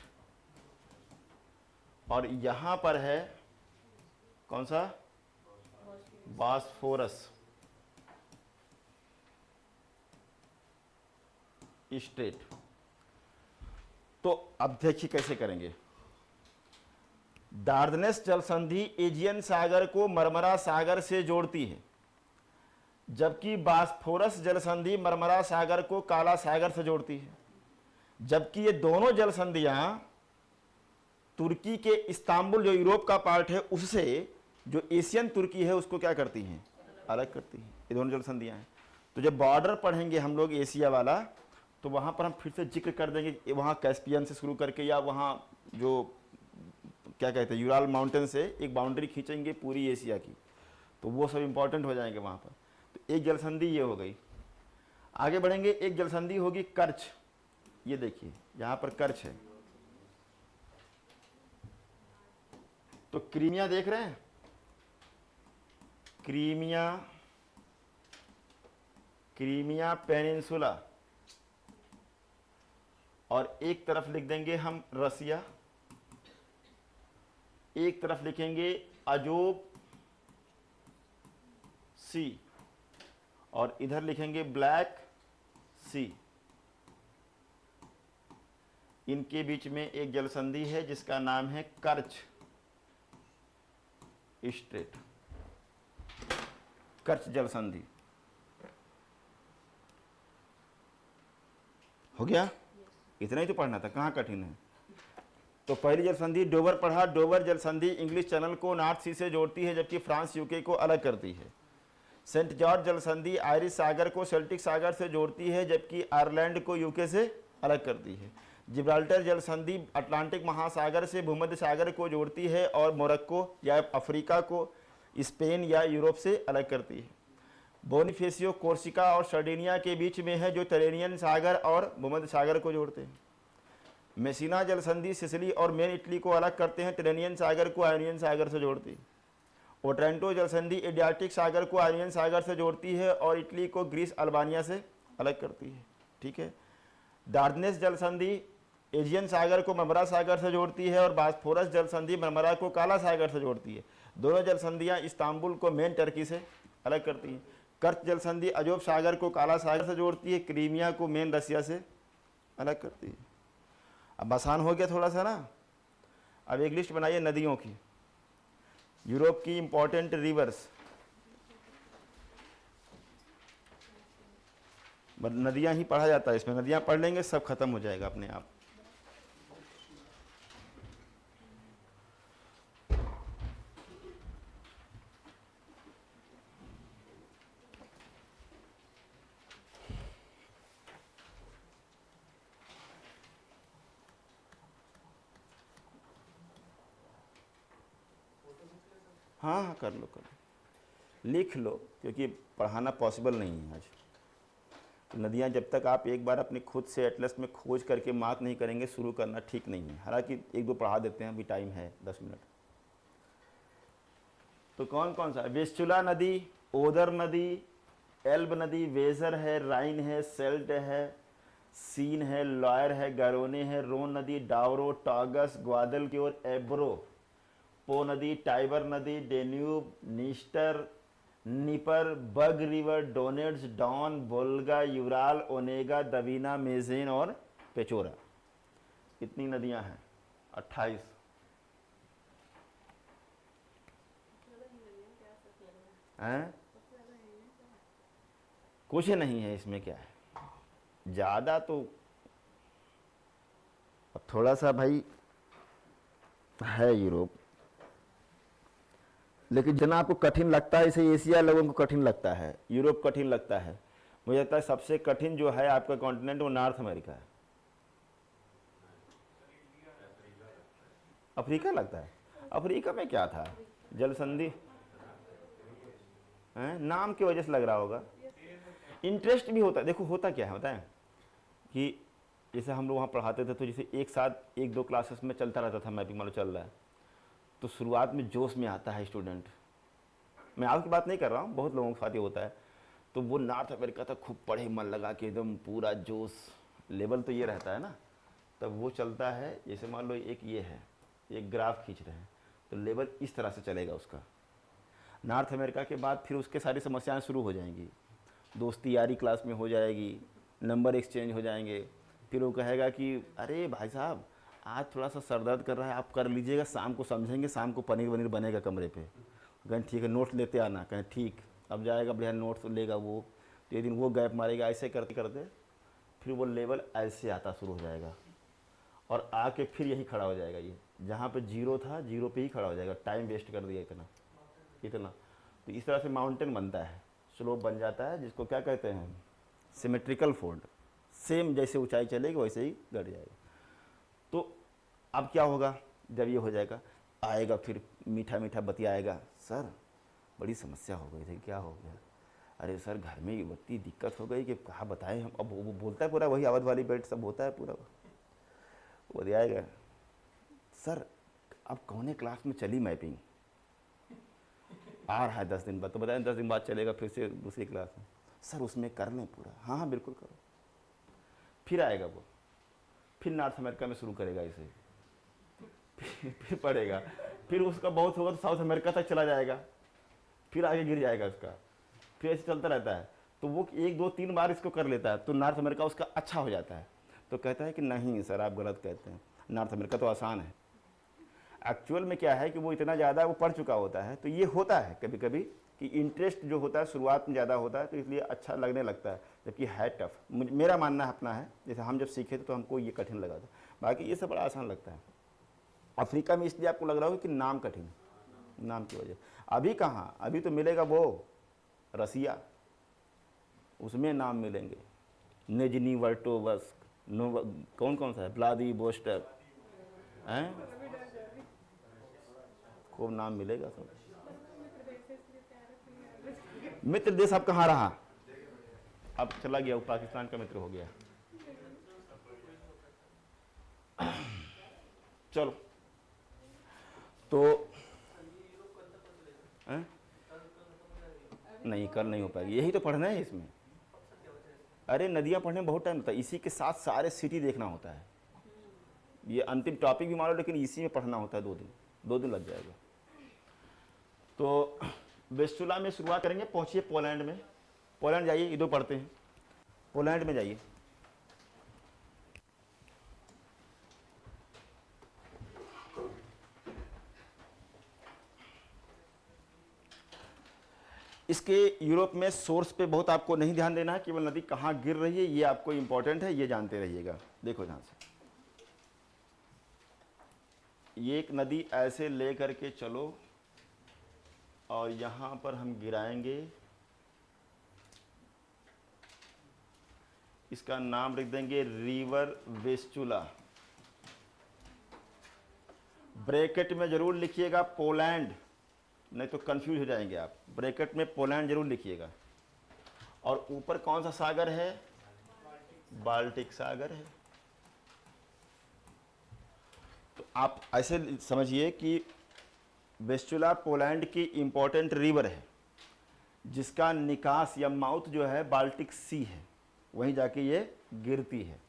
और यहां पर है कौन सा, बॉस्फोरस स्ट्रेट। तो अब देखिए कैसे करेंगे। दार्दनेस जलसंधि एजियन सागर को मरमरा सागर से जोड़ती है, जबकि बॉस्फोरस जलसंधि मरमरा सागर को काला सागर से जोड़ती है। जबकि ये दोनों जलसंधियां तुर्की के इस्तांबुल, जो यूरोप का पार्ट है, उससे जो एशियन तुर्की है उसको क्या करती हैं, अलग करती हैं। ये दोनों जलसंधियां हैं। तो जब बॉर्डर पढ़ेंगे हम लोग एशिया वाला, तो वहां पर हम फिर से जिक्र कर देंगे, वहां कैस्पियन से शुरू करके, या वहां जो क्या कहते हैं यूराल माउंटेन से एक बाउंड्री खींचेंगे पूरी एशिया की, तो वो सब इंपॉर्टेंट हो जाएंगे वहां पर। तो एक जलसंधि ये हो गई। आगे बढ़ेंगे, एक जलसंधि होगी कर्च, ये देखिए यहाँ पर कर्च है, तो क्रीमिया देख रहे हैं, क्रीमिया, क्रीमिया पेनिनसुला, और एक तरफ लिख देंगे हम रसिया, एक तरफ लिखेंगे अजोब सी, और इधर लिखेंगे ब्लैक सी। इनके बीच में एक जलसंधि है जिसका नाम है कर्च स्ट्रेट, कर्च जलसंधि। हो गया? इतना ही तो पढ़ना था, कहाँ कठिन है। तो पहली जलसंधि डोवर पढ़ा। डोवर जलसंधि इंग्लिश चैनल को नॉर्थ सी से जोड़ती है जबकि फ्रांस यूके को अलग करती है। सेंट जॉर्ज जलसंधि आयरिश सागर को सेल्टिक सागर से जोड़ती है जबकि आयरलैंड को यूके से अलग करती है। जिब्राल्टर जलसंधि अटलांटिक महासागर से भूमध्य सागर को जोड़ती है और मोरक्को या अफ्रीका को स्पेन या यूरोप से अलग करती है। बोनिफेसियो कोर्सिका और सर्डिनिया के बीच में है जो टेरेनियन सागर और भूमध्य सागर को जोड़ते हैं। मेसिना जलसंधि सिसिली और मेन इटली को अलग करते हैं, टेरेनियन सागर को आयनियन सागर से जोड़ती है। ओट्रेंटो जलसंधि एड्रियाटिक सागर को आयनियन सागर से जोड़ती है और इटली को ग्रीस अल्बानिया से अलग करती है। ठीक है। डार्डनेस जलसंधि एजियन सागर को मरमरा सागर से जोड़ती है और बास्फोरस जलसंधि मरमरा को काला सागर से जोड़ती है। दोनों जलसंधियां इस्तांबुल को मेन टर्की से अलग करती हैं। कर्च जलसंधि अजोब सागर को काला सागर से जोड़ती है, क्रीमिया को मेन रसिया से अलग करती है। अब आसान हो गया थोड़ा सा ना। अब एक लिस्ट बनाइए नदियों की, यूरोप की इंपॉर्टेंट रिवर्स। नदियां ही पढ़ा जाता है इसमें, नदियां पढ़ लेंगे सब खत्म हो जाएगा अपने आप। हाँ हाँ कर लो, लिख लो, क्योंकि पढ़ाना पॉसिबल नहीं है आज। तो नदियाँ जब तक आप एक बार अपने खुद से एटलस में खोज करके मार्क नहीं करेंगे, शुरू करना ठीक नहीं है। हालांकि एक दो पढ़ा देते हैं, अभी टाइम है 10 मिनट। तो कौन कौन सा? वेस्चुला नदी, ओदर नदी, एल्ब नदी, वेजर है, राइन है, सेल्ट है, सीन है, लॉयर है, गारोने है, रोन नदी, डावरो, टॉगस, ग्वादल की ओर एब्रो, पो नदी, टाइबर नदी, Danube, Dniester, Dnieper, Bug river, Donets, Don, Volga, Ural, Onega, Dvina, Mezen और पेचोरा। कितनी नदियां हैं? 28। हैं? कुछ नहीं है इसमें, क्या है ज़्यादा तो। अब थोड़ा सा भाई है यूरोप, लेकिन जितना आपको कठिन लगता है, इसे एशिया लोगों को कठिन लगता है, यूरोप कठिन लगता है। मुझे लगता है सबसे कठिन जो है आपका कॉन्टिनेंट वो नॉर्थ अमेरिका है। अफ्रीका लगता है? अफ्रीका में क्या था? जलसंधि है, नाम की वजह से लग रहा होगा। इंटरेस्ट भी होता है। देखो होता क्या है, होता है कि जैसे हम लोग वहाँ पढ़ाते थे, तो जैसे एक साथ एक दो क्लासेस में चलता रहता था, मैपिंग मान लो चल रहा है, तो शुरुआत में जोश में आता है स्टूडेंट। मैं आपकी बात नहीं कर रहा हूँ, बहुत लोगों के साथ ये होता है। तो वो नॉर्थ अमेरिका तक खूब पढ़े, मन लगा के एकदम पूरा जोश, लेवल तो ये रहता है ना। तब वो चलता है, जैसे मान लो एक ये है, एक ग्राफ खींच रहे हैं, तो लेवल इस तरह से चलेगा उसका। नॉर्थ अमेरिका के बाद फिर उसके सारी समस्याएं शुरू हो जाएंगी, दोस्ती यारी क्लास में हो जाएगी, नंबर एक्सचेंज हो जाएंगे। फिर वो कहेगा कि अरे भाई साहब आज थोड़ा सा सर दर्द कर रहा है, आप कर लीजिएगा, शाम को समझेंगे, शाम को पनीर वनीर बनेगा कमरे पे। कहें ठीक है, नोट्स लेते आना। कहें ठीक। अब जाएगा बढ़िया नोट्स लेगा वो, तो एक दिन वो गैप मारेगा। ऐसे करते करते फिर वो लेवल ऐसे आता शुरू हो जाएगा और आके फिर यहीं खड़ा हो जाएगा। ये जहाँ पे जीरो था, जीरो पे ही खड़ा हो जाएगा। टाइम वेस्ट कर दिया इतना इतना। तो इस तरह से माउंटेन बनता है, स्लोप बन जाता है, जिसको क्या कहते हैं? Symmetrical fold. सेम जैसे ऊंचाई चलेगी वैसे ही घट जाएगा। तो अब क्या होगा जब ये हो जाएगा? आएगा फिर मीठा मीठा बतियाएगा, सर बड़ी समस्या हो गई थी, क्या हो गया? अरे सर घर में इतनी दिक्कत हो गई कि कहाँ बताएं हम। अब वो बोलता है पूरा वही अवध वाली बेल्ट सब होता है पूरा, वो दे आएगा। सर अब कौने क्लास में चली मैपिंग, आ रहा है 10 दिन बाद, तो बताएं 10 दिन बाद चलेगा फिर से दूसरी क्लास में। सर उसमें कर लें पूरा, हाँ हाँ बिल्कुल करो। फिर आएगा वो, फिर नॉर्थ अमेरिका में शुरू करेगा इसे, फिर पढ़ेगा, फिर उसका बहुत होगा तो साउथ अमेरिका तक चला जाएगा, फिर आगे गिर जाएगा उसका, फिर ऐसे चलता रहता है। तो वो 1 2 3 बार इसको कर लेता है तो नॉर्थ अमेरिका उसका अच्छा हो जाता है। तो कहता है कि नहीं सर आप गलत कहते हैं, नॉर्थ अमेरिका तो आसान है। एक्चुअल में क्या है कि वो इतना ज़्यादा वो पढ़ चुका होता है, तो ये होता है कभी कभी कि इंटरेस्ट जो होता है शुरुआत में ज़्यादा होता है तो इसलिए अच्छा लगने लगता है, जबकि है टफ। मेरा मानना अपना है, जैसे हम जब सीखे थे तो हमको ये कठिन लगा था, बाकी ये सब बड़ा आसान लगता है। अफ्रीका में इसलिए आपको लग रहा होगा कि नाम कठिन, नाम की वजह। अभी कहाँ, अभी तो मिलेगा वो रसिया, उसमें नाम मिलेंगे, निजनी वर्टोवस्क, कौन कौन सा है, व्लादिवोस्टोक हैं, खूब नाम मिलेगा सब। मित्र देश अब कहाँ रहा, अब चला गया, वो पाकिस्तान का मित्र हो गया। चलो तो नहीं कल नहीं हो पाएगी, यही तो पढ़ना है इसमें। अरे नदियाँ पढ़ने में बहुत टाइम लगता है, इसी के साथ सारे सिटी देखना होता है। ये अंतिम टॉपिक भी मान लो, लेकिन इसी में पढ़ना होता है, 2 दिन लग जाएगा। तो वेस्टुला में शुरुआत करेंगे, पहुंचिए पोलैंड में। पोलैंड जाइए, इधर पढ़ते हैं, पोलैंड में जाइए। इसके यूरोप में सोर्स पे बहुत आपको नहीं ध्यान देना है, केवल नदी कहाँ गिर रही है ये आपको इंपॉर्टेंट है, ये जानते रहिएगा। देखो ध्यान से, ये एक नदी ऐसे ले करके चलो और यहाँ पर हम गिराएंगे, इसका नाम लिख देंगे रिवर वेस्टुला। ब्रैकेट में जरूर लिखिएगा पोलैंड, नहीं तो कंफ्यूज हो जाएंगे आप। ब्रैकेट में पोलैंड जरूर लिखिएगा। और ऊपर कौन सा सागर है, बाल्टिक सागर है। तो आप ऐसे समझिए कि वेस्टुला पोलैंड की इंपॉर्टेंट रिवर है, जिसका निकास या माउथ जो है बाल्टिक सी है, वहीं जाके ये गिरती है।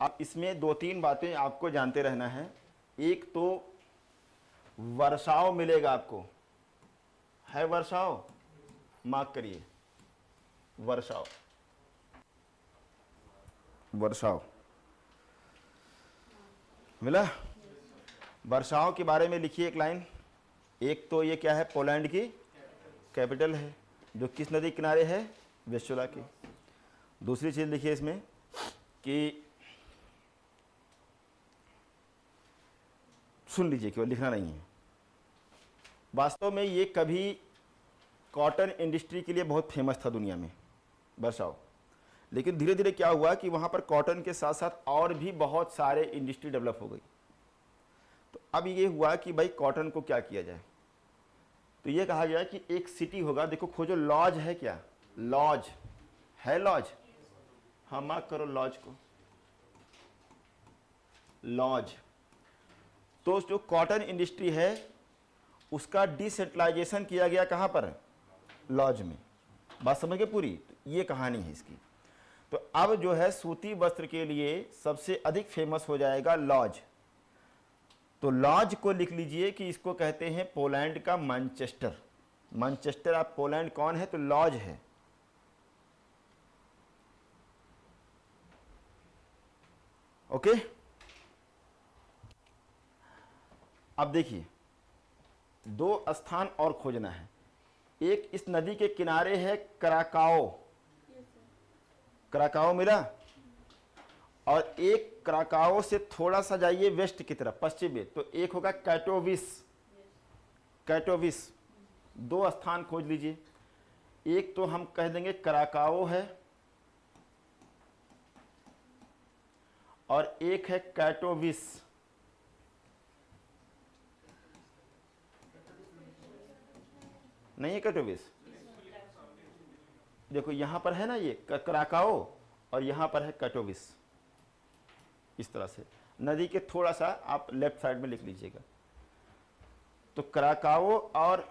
अब इसमें 2-3 बातें आपको जानते रहना है। एक तो वर्षाव मिलेगा आपको, है वर्षाव, मार्क करिए, वर्षाव, वर्षाव मिला। वर्षाव के बारे में लिखिए एक लाइन। एक तो ये क्या है, पोलैंड की कैपिटल है, जो किस नदी किनारे है, वेस्टुला की। दूसरी चीज लिखिए इसमें कि, सुन लीजिए, केवल लिखना नहीं है। वास्तव में ये कभी कॉटन इंडस्ट्री के लिए बहुत फेमस था दुनिया में, वर्षाव। लेकिन धीरे धीरे क्या हुआ कि वहाँ पर कॉटन के साथ साथ और भी बहुत सारे इंडस्ट्री डेवलप हो गई। तो अब ये हुआ कि भाई कॉटन को क्या किया जाए, तो ये कहा गया कि एक सिटी होगा, देखो खोजो, लॉज है क्या, लॉज है, लॉज, हाँ मार्क करो लॉज को, लॉज। तो जो कॉटन इंडस्ट्री है उसका डिसेंट्रलाइजेशन किया गया कहाँ पर, लॉज में। बात समझ गए पूरी, तो ये कहानी है इसकी। तो अब जो है सूती वस्त्र के लिए सबसे अधिक फेमस हो जाएगा लॉज। तो लॉज को लिख लीजिए कि इसको कहते हैं पोलैंड का मैनचेस्टर। मैनचेस्टर ऑफ पोलैंड कौन है, तो लॉज है। ओके, अब देखिए 2 स्थान और खोजना है। एक इस नदी के किनारे है कराकाओ, कराकाओ मिला, और एक कराकाओ से थोड़ा सा जाइए वेस्ट की तरफ, पश्चिम में, तो एक होगा कैटोविस, कैटोविस। 2 स्थान खोज लीजिए। एक तो हम कह देंगे कराकाओ है, और एक है कैटोविस। नहीं है कैटोविस, देखो यहाँ पर है ना ये कराकाओ, और यहाँ पर है कैटोविस, इस तरह से नदी के थोड़ा सा आप लेफ्ट साइड में लिख लीजिएगा। तो कराकाओ, और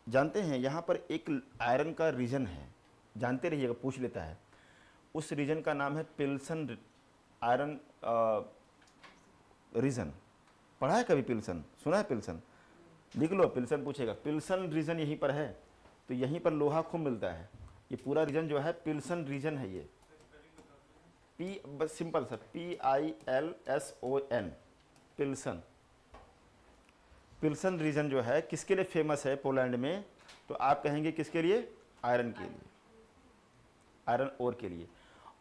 जानते हैं यहाँ पर एक आयरन का रीजन है, जानते रहिएगा, पूछ लेता है, उस रीजन का नाम है पिल्सन आयरन रीजन। पढ़ा है कभी पिल्सन, सुना है पिल्सन? लिख लो, पिल्सन पूछेगा, पिल्सन रीजन यहीं पर है। तो यहीं पर लोहा खूब मिलता है। ये पूरा रीजन जो है पिल्सन रीजन है। ये पी, बस सिंपल सा PILSON, पिल्सन। पिल्सन रीजन जो है किसके लिए फेमस है पोलैंड में? तो आप कहेंगे किसके लिए? आयरन के लिए, आयरन ओर के लिए।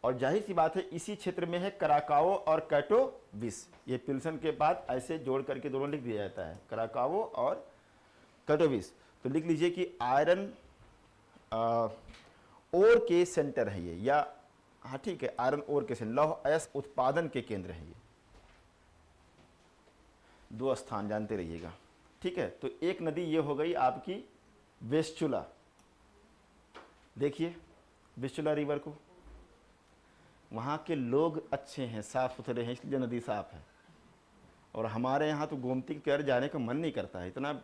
और जाहिर सी बात है इसी क्षेत्र में है कराकाओ और कैटोविस। ये पिल्सन के बाद ऐसे जोड़ करके दोनों लिख दिया जाता है, कराकाओ और कैटोविस। तो लिख लीजिए कि आयरन ओर के सेंटर है ये, या हाँ ठीक है, आयरन ओर के सेंटर, लौह अयस्क उत्पादन के केंद्र है ये। दो स्थान जानते रहिएगा, ठीक है। तो एक नदी ये हो गई आपकी वेस्चुला। देखिए वेस्चुला रिवर को, वहाँ के लोग अच्छे हैं, साफ सुथरे हैं, इसलिए नदी साफ है। और हमारे यहाँ तो गोमती के किनारे जाने का मन नहीं करता है इतना।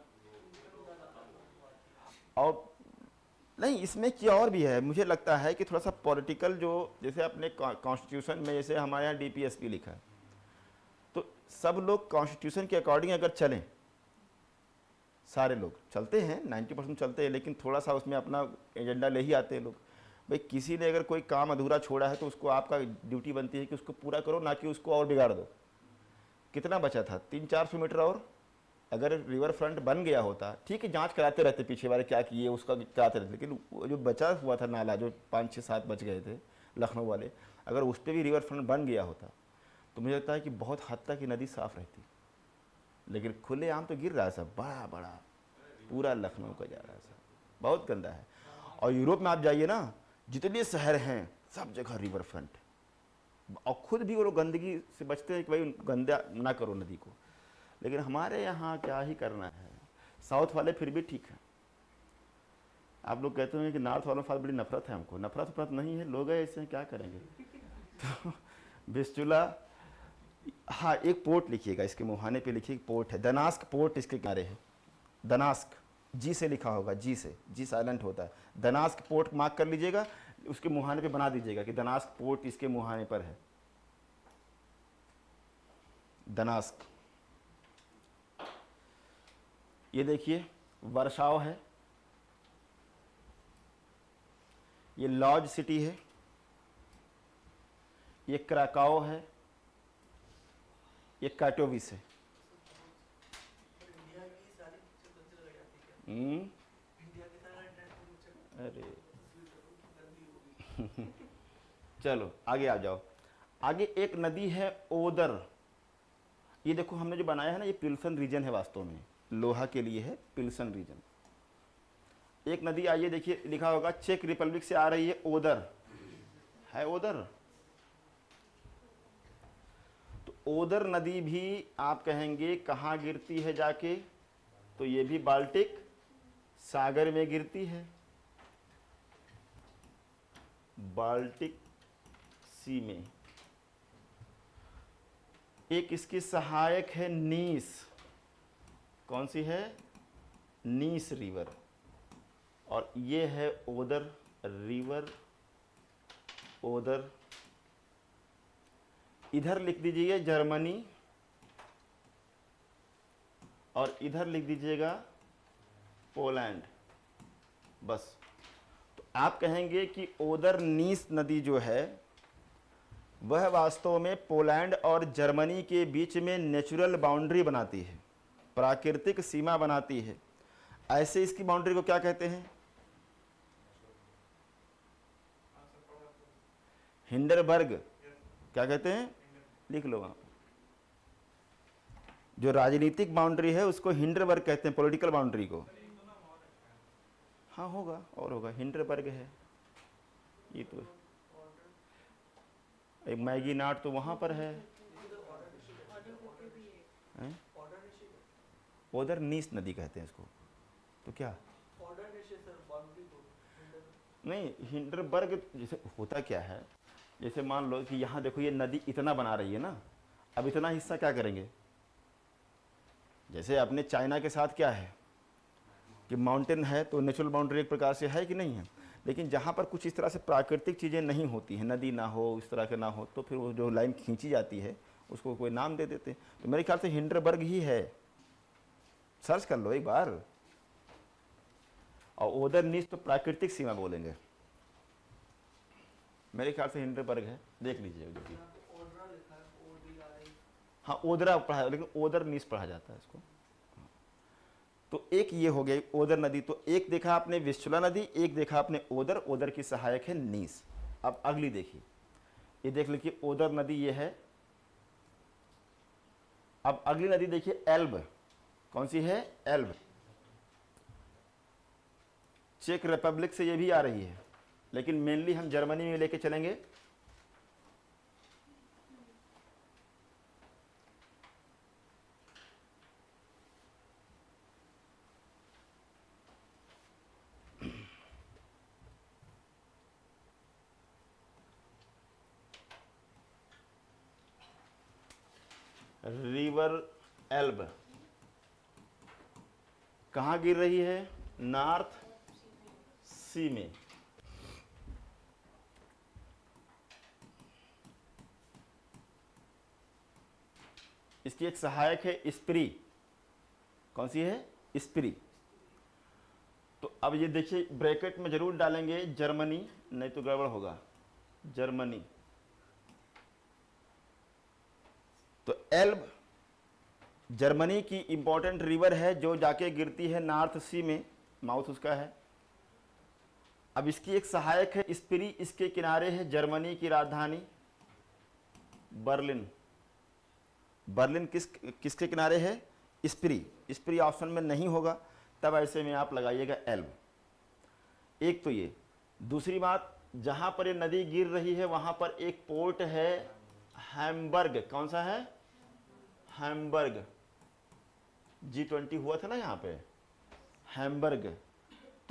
और नहीं, इसमें क्या और भी है, मुझे लगता है कि थोड़ा सा पॉलिटिकल, जो जैसे अपने कॉन्स्टिट्यूशन में, जैसे हमारे यहाँ DPSP लिखा है, तो सब लोग कॉन्स्टिट्यूशन के अकॉर्डिंग अगर चलें, सारे लोग चलते हैं, 90% चलते हैं, लेकिन थोड़ा सा उसमें अपना एजेंडा ले ही आते हैं लोग। भाई किसी ने अगर कोई काम अधूरा छोड़ा है तो उसको, आपका ड्यूटी बनती है कि उसको पूरा करो, ना कि उसको और बिगाड़ दो। कितना बचा था? 300-400 मीटर और अगर रिवर फ्रंट बन गया होता, ठीक है, जांच कराते रहते पीछे वाले क्या किए उसका कराते रहते, लेकिन वो जो बचा हुआ था नाला, जो 5-6-7 बच गए थे लखनऊ वाले, अगर उस पर भी रिवर फ्रंट बन गया होता तो मुझे लगता है कि बहुत हद तक ये नदी साफ़ रहती। लेकिन खुलेआम तो गिर रहा है सब, बड़ा बड़ा पूरा लखनऊ का जा रहा है सब, बहुत गंदा है। और यूरोप में आप जाइए ना, जितने शहर हैं सब जगह रिवर फ्रंट, और खुद भी वो लोग गंदगी से बचते हैं कि भाई गंदा ना करो नदी को। लेकिन हमारे यहाँ क्या ही करना है। साउथ वाले फिर भी ठीक है। आप लोग कहते होंगे कि नॉर्थ वालों के साथ बड़ी नफरत है हमको, नफरत नहीं है, लोग हैं ऐसे, क्या करेंगे। तो वेस्चुला, हाँ एक पोर्ट लिखिएगा, इसके मुहाने पे लिखिए पोर्ट है, दनास्क पोर्ट इसके किनारे है। दनास्क जी से लिखा होगा, जी से, जी साइलेंट होता है। दनास्क पोर्ट मार्क कर लीजिएगा, उसके मुहाने पे बना दीजिएगा कि दनास्क पोर्ट इसके मुहाने पर है, दनास्क। ये देखिए वर्साव है, ये लॉज सिटी है, ये क्राकाओ है, ये कैटोविस है। अरे चलो आगे आ जाओ। आगे एक नदी है ओदर। ये देखो हमने जो बनाया है ना, ये पिल्सन रीजन है, वास्तव में लोहा के लिए है पिल्सन रीजन। एक नदी आइए देखिए, लिखा होगा चेक रिपब्लिक से आ रही है, ओदर है, ओदर। तो ओदर नदी भी आप कहेंगे कहाँ गिरती है जाके? तो ये भी बाल्टिक सागर में गिरती है, बाल्टिक सी में। एक इसकी सहायक है नीस। कौन सी है? नीस रिवर। और ये है ओदर रिवर, ओदर। इधर लिख दीजिए जर्मनी, और इधर लिख दीजिएगा पोलैंड, बस। तो आप कहेंगे कि ओदर नीस नदी जो है वह वास्तव में पोलैंड और जर्मनी के बीच में नेचुरल बाउंड्री बनाती है, प्राकृतिक सीमा बनाती है। ऐसे इसकी बाउंड्री को क्या कहते हैं? हिंडरबर्ग। क्या कहते हैं? लिख लो वहां। जो राजनीतिक बाउंड्री है उसको हिंडरबर्ग कहते हैं, पॉलिटिकल बाउंड्री को। हाँ होगा, और होगा, हिंडरबर्ग है ये तो। एक मैगी नाट तो वहां पर है, ओदर नीस नदी कहते हैं इसको। तो क्या नहीं, हिंडनबर्ग जैसे होता क्या है, जैसे मान लो कि यहाँ देखो ये नदी इतना बना रही है ना, अब इतना हिस्सा क्या करेंगे, जैसे अपने चाइना के साथ क्या है कि माउंटेन है तो नेचुरल बाउंड्री एक प्रकार से है कि नहीं है, लेकिन जहाँ पर कुछ इस तरह से प्राकृतिक चीज़ें नहीं होती हैं, नदी ना हो, इस तरह के ना हो, तो फिर वो जो लाइन खींची जाती है उसको कोई नाम दे देते हैं। तो मेरे ख्याल से हिंडनबर्ग ही है, सर्च कर लो एक बार। और ओदर नीच तो प्राकृतिक सीमा बोलेंगे, मेरे ख्याल से हिंडनबर्ग है, देख लीजिए। हाँ ओदरा पढ़ा, लेकिन ओदर नीच पढ़ा जाता है इसको। तो एक ये हो गई ओदर नदी, तो एक देखा आपने विस्चुला नदी, एक देखा आपने ओदर, ओदर की सहायक है नीस। अब अगली देखिए, ये देख लीजिए ओदर नदी ये है। अब अगली नदी देखिए एल्ब, कौन सी है, एल्ब। चेक रिपब्लिक से ये भी आ रही है, लेकिन मेनली हम जर्मनी में लेके चलेंगे। रिवर एल्ब कहाँ गिर रही है, नॉर्थ सी में। इसकी एक सहायक है स्प्री, कौन सी है, स्प्री। तो अब ये देखिए ब्रैकेट में जरूर डालेंगे जर्मनी, नहीं तो गड़बड़ होगा, जर्मनी। तो एल्ब जर्मनी की इंपॉर्टेंट रिवर है जो जाके गिरती है नॉर्थ सी में, माउथ उसका है। अब इसकी एक सहायक है स्प्री, इसके किनारे है जर्मनी की राजधानी बर्लिन। बर्लिन किसके किनारे है, स्प्री। स्प्री ऑप्शन में नहीं होगा, तब ऐसे में आप लगाइएगा एल्ब। एक तो ये, दूसरी बात जहां पर ये नदी गिर रही है वहां पर एक पोर्ट है हैम्बर्ग, कौन सा है, हैम्बर्ग। G20 हुआ था ना यहाँ पे, हैम्बर्ग।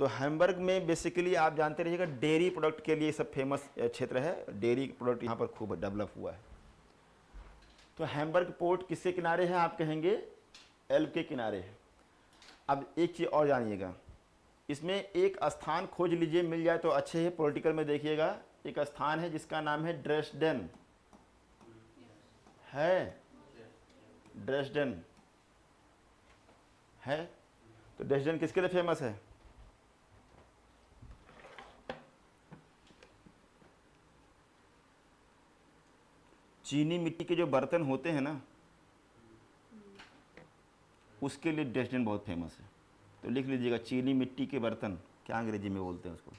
तो हैम्बर्ग में बेसिकली आप जानते रहिएगा डेयरी प्रोडक्ट के लिए सब फेमस क्षेत्र है, डेयरी प्रोडक्ट यहाँ पर खूब डेवलप हुआ है। तो हैम्बर्ग पोर्ट किसके किनारे है, आप कहेंगे एल्ब के किनारे है। अब एक चीज़ और जानिएगा, इसमें एक स्थान खोज लीजिए, मिल जाए तो अच्छे है। पॉलिटिकल में देखिएगा एक स्थान है जिसका नाम है ड्रेसडेन, है ड्रेसडेन है। तो ड्रेसडेन किसके लिए फेमस है, चीनी मिट्टी के जो बर्तन होते हैं ना, उसके लिए ड्रेसडेन बहुत फेमस है। तो लिख लीजिएगा चीनी मिट्टी के बर्तन, क्या अंग्रेजी में बोलते हैं उसको,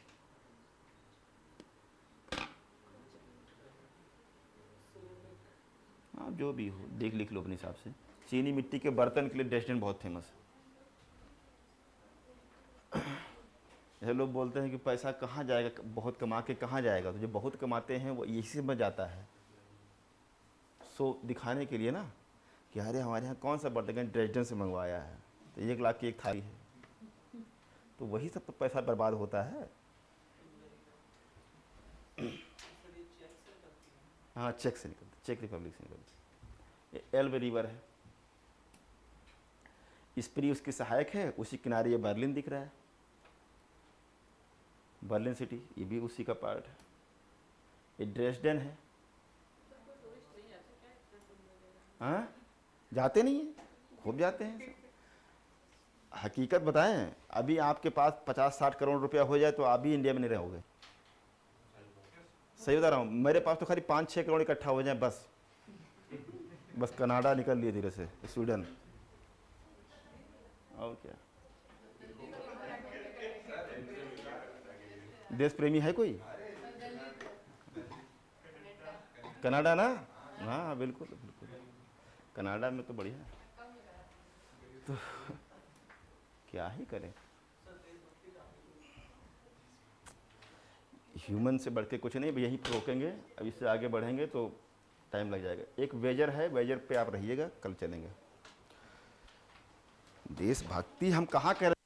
हाँ जो भी हो देख लिख लो अपने हिसाब से। चीनी मिट्टी के बर्तन के लिए ड्रेसडेन बहुत फेमस है। ऐसे लोग बोलते हैं कि पैसा कहाँ जाएगा, बहुत कमा के कहाँ जाएगा, तो जो बहुत कमाते हैं वो इसी से बच जाता है। सो दिखाने के लिए ना कि अरे हमारे यहाँ कौन सा बर्तन ड्रेसडेन से मंगवाया है, तो 1 लाख की एक थाली है, तो वही सब तो पैसा बर्बाद होता है। हाँ चेक से निकलते, चेक रिपब्लिक से निकलते। ये एल्ब रिवर है, स्प्री उसकी सहायक है, उसी किनारे ये बर्लिन दिख रहा है, बर्लिन सिटी, ये भी उसी का पार्ट है। ये ड्रेसडेन है। हाँ जाते नहीं हैं, खूब जाते हैं सब। हकीकत बताएं, अभी आपके पास 50-60 करोड़ रुपया हो जाए तो आप भी इंडिया में नहीं रहोगे, सही बता रहा हूँ। मेरे पास तो खाली 5-6 करोड़ इकट्ठा हो जाए बस, बस कनाडा निकल लिए धीरे से, स्वीडन, और क्या। देश प्रेमी है कोई, कनाडा ना, हाँ बिल्कुल बिल्कुल, कनाडा में तो बढ़िया है। तो क्या ही करें, ह्यूमन से बढ़ के कुछ नहीं, यहीं पर रोकेंगे। अब इससे आगे बढ़ेंगे तो टाइम लग जाएगा। एक वेजर है, वेजर पे आप रहिएगा, कल चलेंगे। देशभक्ति हम कहाँ कह रहे हैं।